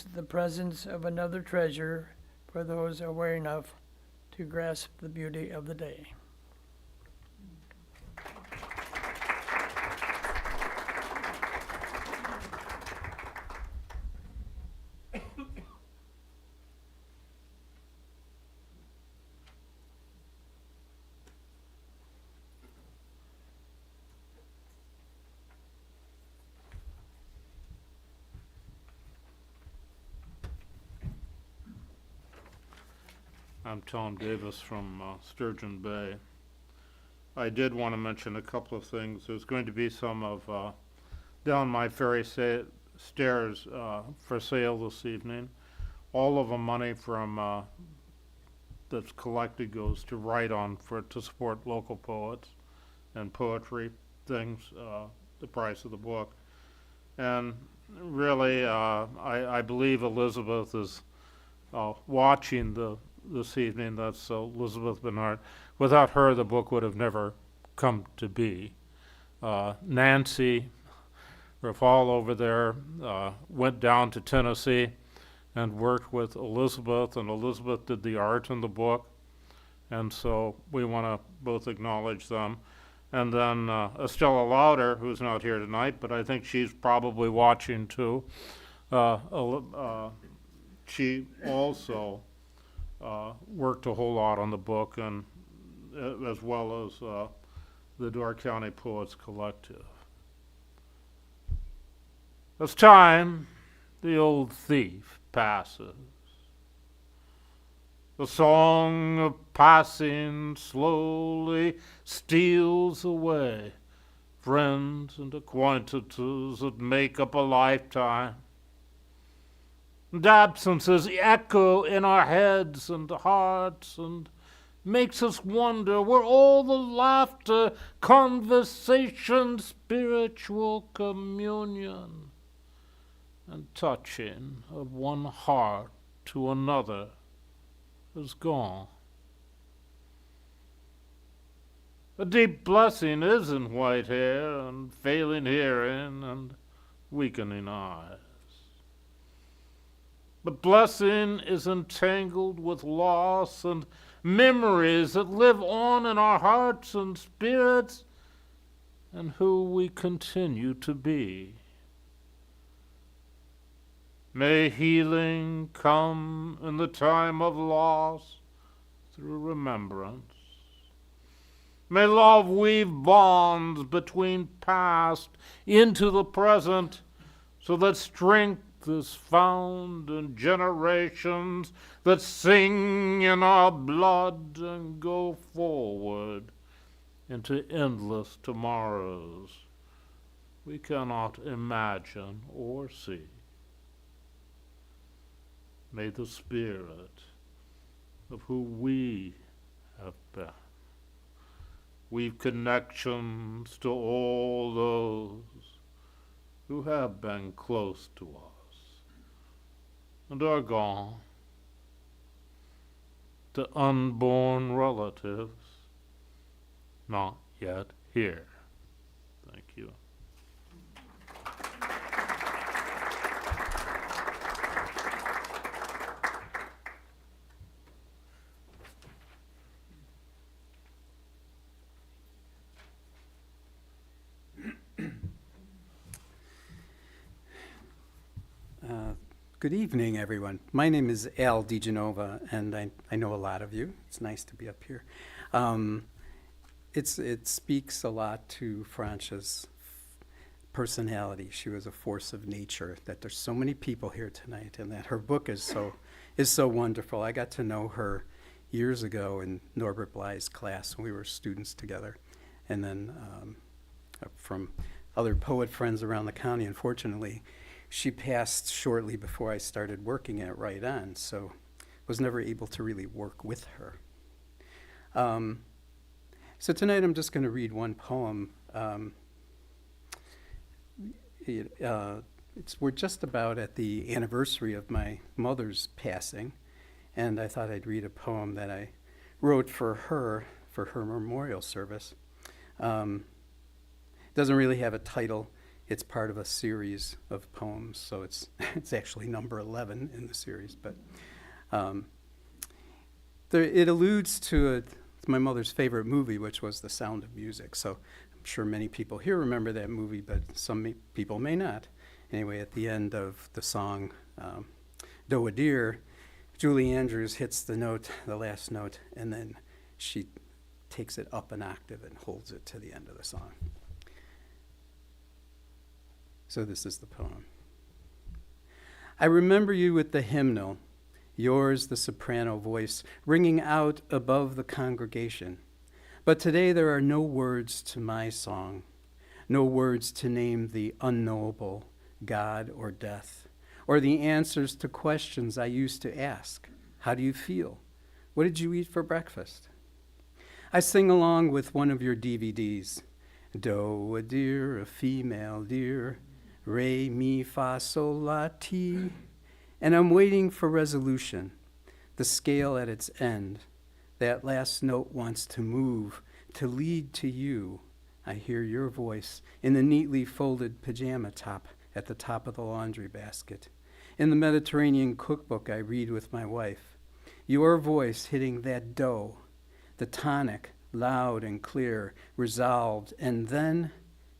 the presence of another treasure for those aware enough to grasp the beauty of the day. I'm Tom Davis from Sturgeon Bay. I did want to mention a couple of things. There's going to be some of down my ferry stairs for sale this evening. All of the money from that's collected goes to Write On to support local poets and poetry things, the price of the book. And really, I believe Elizabeth is watching this evening. That's Elizabeth Bernard. Without her, the book would have never come to be. Nancy Rafal over there went down to Tennessee and worked with Elizabeth, and Elizabeth did the art in the book. And so we want to both acknowledge them. And then Estella Lauder, who's not here tonight, but I think she's probably watching too. She also worked a whole lot on the book, and as well as the Door County Poets Collective. As time, the old thief passes. The song of passing slowly steals away friends and acquaintances that make up a lifetime. And absences echo in our heads and hearts and makes us wonder where all the laughter, conversation, spiritual communion, and touching of one heart to another is gone. A deep blessing is in white hair and failing hearing and weakening eyes. But blessing is entangled with loss and memories that live on in our hearts and spirits and who we continue to be. May healing come in the time of loss through remembrance. May love weave bonds between past into the present so that strength is found in generations that sing in our blood and go forward into endless tomorrows we cannot imagine or see. May the spirit of who we have been weave connections to all those who have been close to us and are gone, to unborn relatives not yet here. Thank you. Good evening, everyone. My name is Al DiGenova, and I know a lot of you. It's nice to be up here. It speaks a lot to Francha's personality. She was a force of nature, that there's so many people here tonight, and that her book is so wonderful. I got to know her years ago in Norbert Bly's class when we were students together, and then from other poet friends around the county. Unfortunately, she passed shortly before I started working at Write On, so was never able to really work with her. So tonight I'm just going to read one poem. We're just about at the anniversary of my mother's passing, and I thought I'd read a poem that I wrote for her memorial service. Doesn't really have a title. It's part of a series of poems, so it's actually number 11 in the series. But it alludes to my mother's favorite movie, which was The Sound of Music. So I'm sure many people here remember that movie, but some people may not. Anyway, at the end of the song, Doe a Deer, Julie Andrews hits the last note, and then she takes it up an octave and holds it to the end of the song. So this is the poem. I remember you with the hymnal yours the soprano voice ringing out above the congregation. But today there are no words to my song, no words to name the unknowable, God or death, or the answers to questions I used to ask. How do you feel? What did you eat for breakfast? I sing along with one of your DVDs. Do, a deer, a female deer, re, mi, fa, sol, la, ti. And I'm waiting for resolution, the scale at its end. That last note wants to move, to lead to you. I hear your voice in the neatly folded pajama top at the top of the laundry basket. In the Mediterranean cookbook I read with my wife. Your voice hitting that dough, the tonic, loud and clear, resolved, and then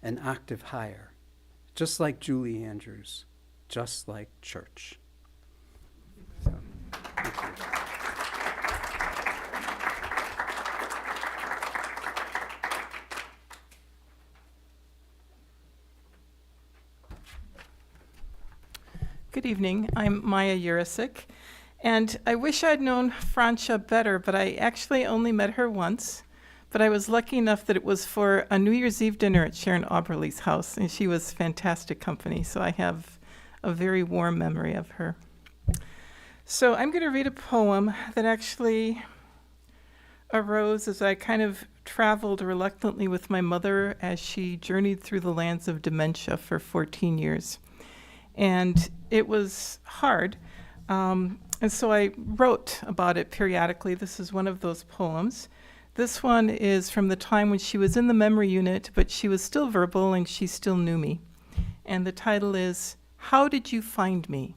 an octave higher. Just like Julie Andrews, just like church. So, thank you. Good evening. I'm Maya Urisic, and I wish I'd known Francha better, but I actually only met her once. But I was lucky enough that it was for a New Year's Eve dinner at Sharon Auberly's house, and she was fantastic company, so I have a very warm memory of her. So I'm going to read a poem that actually arose as I kind of traveled reluctantly with my mother as she journeyed through the lands of dementia for 14 years. And it was hard, and so I wrote about it periodically. This is one of those poems. This one is from the time when she was in the memory unit, but she was still verbal and she still knew me. And the title is, How Did You Find Me?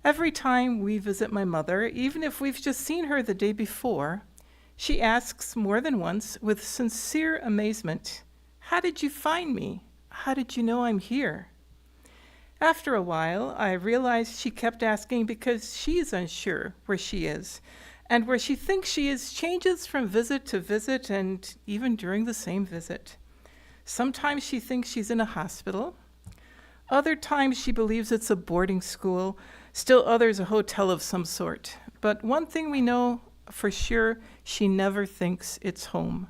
Every time we visit my mother, even if we've just seen her the day before, she asks more than once with sincere amazement, How did you find me? How did you know I'm here? After a while, I realized she kept asking because she's unsure where she is, and where she thinks she is changes from visit to visit and even during the same visit. Sometimes she thinks she's in a hospital. Other times she believes it's a boarding school, still others a hotel of some sort. But one thing we know for sure, she never thinks it's home.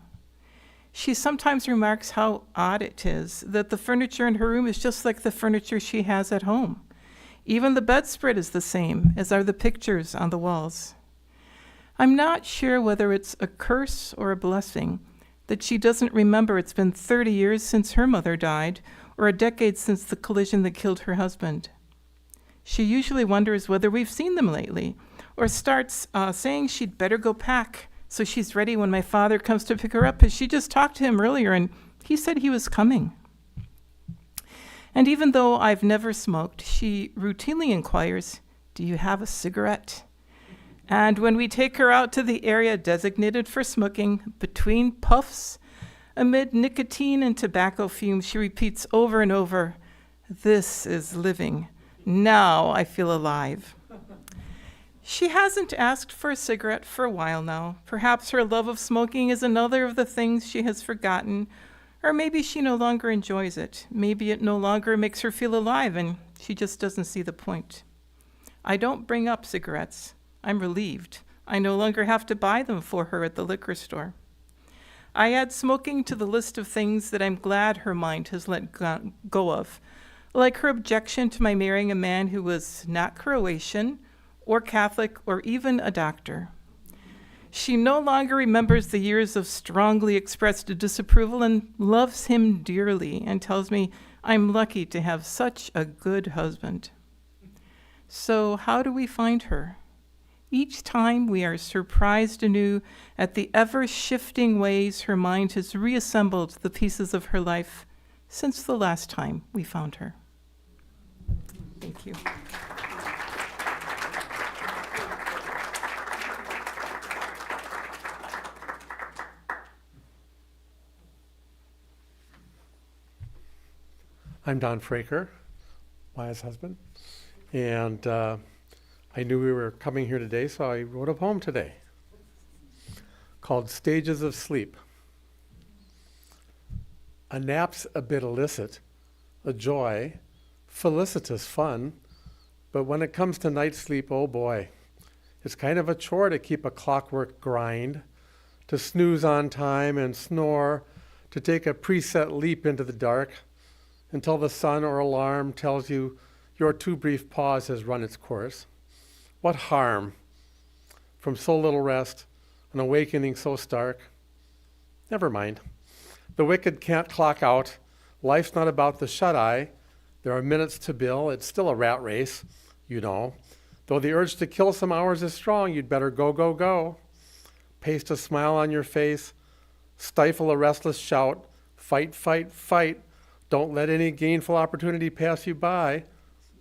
She sometimes remarks how odd it is that the furniture in her room is just like the furniture she has at home. Even the bedspread is the same, as are the pictures on the walls. I'm not sure whether it's a curse or a blessing that she doesn't remember it's been 30 years since her mother died, or a decade since the collision that killed her husband. She usually wonders whether we've seen them lately, or starts saying she'd better go pack so she's ready when my father comes to pick her up, as she just talked to him earlier and he said he was coming. And even though I've never smoked, she routinely inquires, do you have a cigarette? And when we take her out to the area designated for smoking, between puffs, amid nicotine and tobacco fumes, she repeats over and over, this is living. Now I feel alive. She hasn't asked for a cigarette for a while now. Perhaps her love of smoking is another of the things she has forgotten, or maybe she no longer enjoys it. Maybe it no longer makes her feel alive and she just doesn't see the point. I don't bring up cigarettes. I'm relieved. I no longer have to buy them for her at the liquor store. I add smoking to the list of things that I'm glad her mind has let go of, like her objection to my marrying a man who was not Croatian, or Catholic, or even a doctor. She no longer remembers the years of strongly expressed disapproval and loves him dearly and tells me I'm lucky to have such a good husband. So how do we find her? Each time we are surprised anew at the ever-shifting ways her mind has reassembled the pieces of her life since the last time we found her. Thank you. I'm Don Fraker, Maya's husband, and I knew we were coming here today, so I wrote a poem today called Stages of Sleep. A nap's a bit illicit, a joy, felicitous fun, But when it comes to night sleep, oh boy, it's kind of a chore to keep a clockwork grind, to snooze on time and snore, to take a preset leap into the dark until the sun or alarm tells you your too brief pause has run its course. What harm from so little rest, an awakening so stark? Never mind. The wicked can't clock out. Life's not about the shut-eye. There are minutes to bill. It's still a rat race, you know. Though the urge to kill some hours is strong, you'd better go, go, go. Paste a smile on your face. Stifle a restless shout. Fight, fight, fight. Don't let any gainful opportunity pass you by,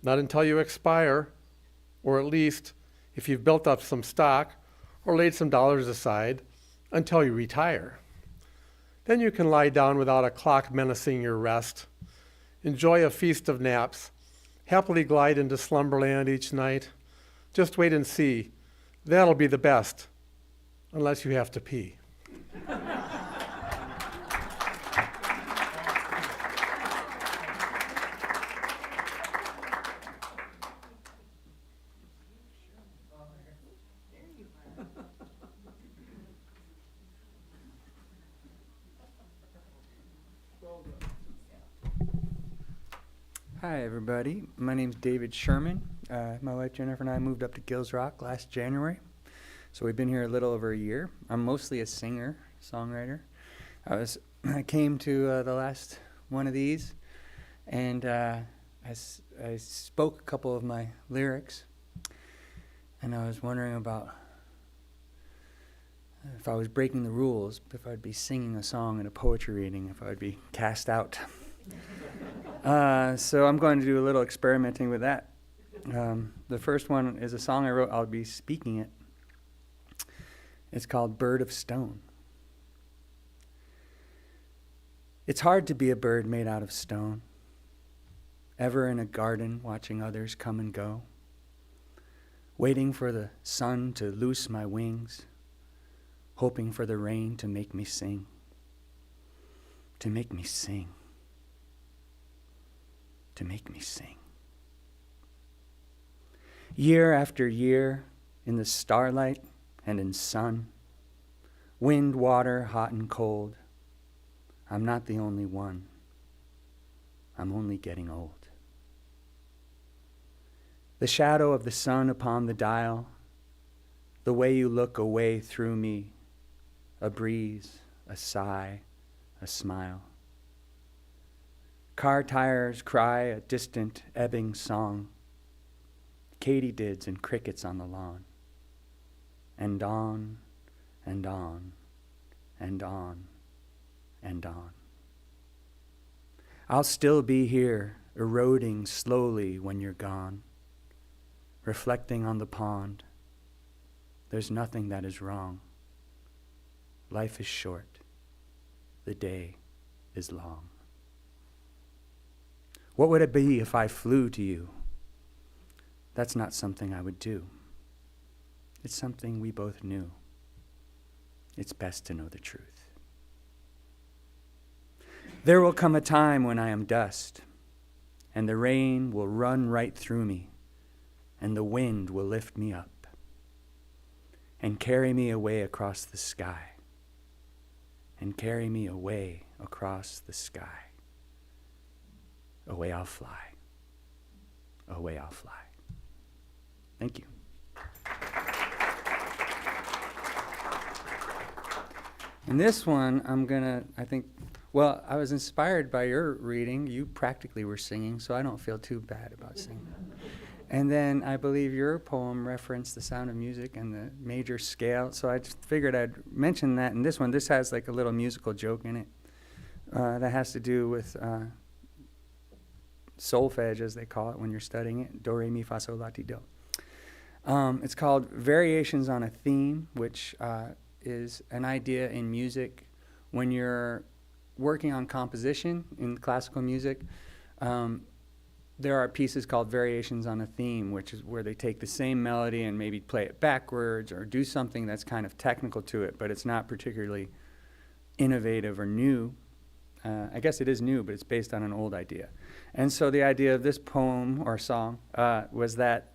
not until you expire, or at least, if you've built up some stock or laid some dollars aside, until you retire. Then you can lie down without a clock menacing your rest. Enjoy a feast of naps. Happily glide into slumberland each night. Just wait and see. That'll be the best, unless you have to pee. Hi, everybody. My name's David Sherman. My wife Jennifer and I moved up to Gills Rock last January, so we've been here a little over a year. I'm mostly a singer, songwriter. I came to the last one of these, and I spoke a couple of my lyrics, and I was wondering about if I was breaking the rules, if I'd be singing a song in a poetry reading, if I'd be cast out. So I'm going to do a little experimenting with that. The first one is a song I wrote. I'll be speaking it. It's called Bird of Stone. It's hard to be a bird made out of stone, ever in a garden watching others come and go, waiting for the sun to loose my wings, hoping for the rain to make me sing, to make me sing. To make me sing. Year after year, in the starlight and in sun, wind, water, hot and cold, I'm not the only one. I'm only getting old. The shadow of the sun upon the dial, the way you look away through me, a breeze, a sigh, a smile. Car tires cry a distant, ebbing song. Katydids and crickets on the lawn. And on, and on, and on, and on. I'll still be here, eroding slowly when you're gone, reflecting on the pond. There's nothing that is wrong. Life is short. The day is long. What would it be if I flew to you? That's not something I would do. It's something we both knew. It's best to know the truth. There will come a time when I am dust, and the rain will run right through me, and the wind will lift me up and carry me away across the sky, and carry me away across the sky. Away I'll fly. Away I'll fly. Thank you. And this one, I was inspired by your reading. You practically were singing, so I don't feel too bad about singing. And then I believe your poem referenced the sound of music and the major scale, so I just figured I'd mention that in this one. This has like a little musical joke in it that has to do with solfege, as they call it when you're studying it, do, re, mi, fa, sol, la, ti, do. It's called Variations on a Theme, which is an idea in music when you're working on composition in classical music. There are pieces called Variations on a Theme, which is where they take the same melody and maybe play it backwards or do something that's kind of technical to it, but it's not particularly innovative or new. I guess it is new, but it's based on an old idea. And so the idea of this poem or song was that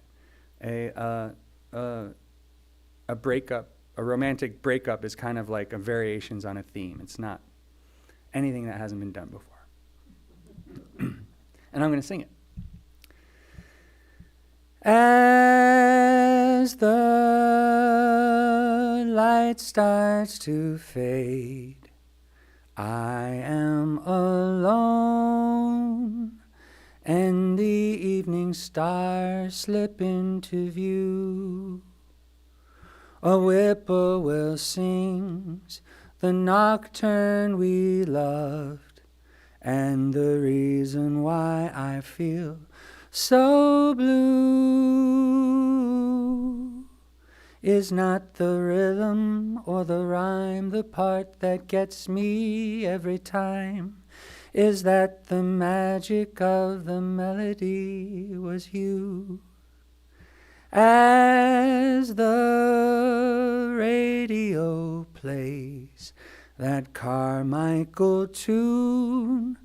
a breakup, a romantic breakup, is kind of like a variations on a theme. It's not anything that hasn't been done before. And I'm going to sing it. As the light starts to fade, I am alone, and the evening stars slip into view. A whippoorwill sings the nocturne we loved, and the reason why I feel so blue is not the rhythm or the rhyme. The part that gets me every time is that the magic of the melody was you. As the radio plays that Carmichael tune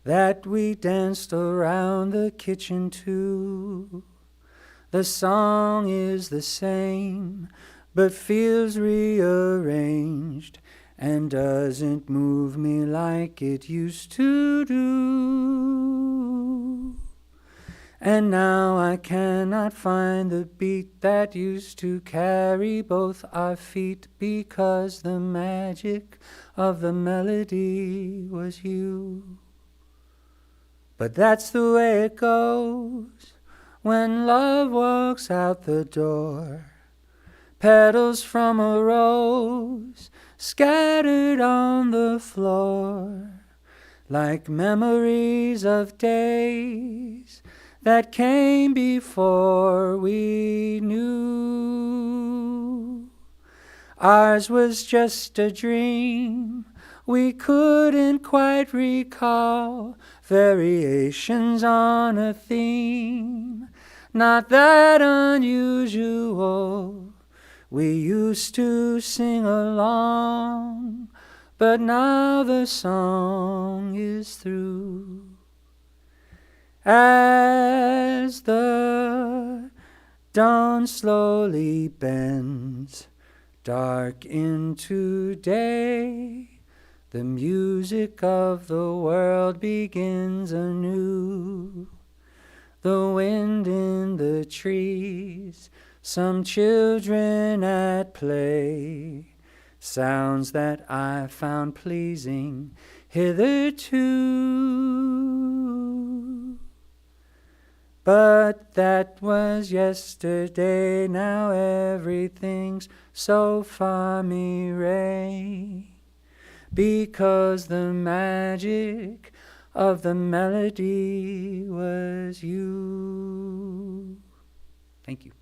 that we danced around the kitchen to, the song is the same, but feels rearranged and doesn't move me like it used to do. And now I cannot find the beat that used to carry both our feet, because the magic of the melody was you. But that's the way it goes when love walks out the door. Petals from a rose scattered on the floor, like memories of days that came before we knew. Ours was just a dream we couldn't quite recall, variations on a theme not that unusual. We used to sing along, but now the song is through. As the dawn slowly bends dark into day, the music of the world begins anew. The wind in the trees, some children at play, sounds that I found pleasing hitherto. But that was yesterday, now everything's so far me-ray, because the magic of the melody was you. Thank you.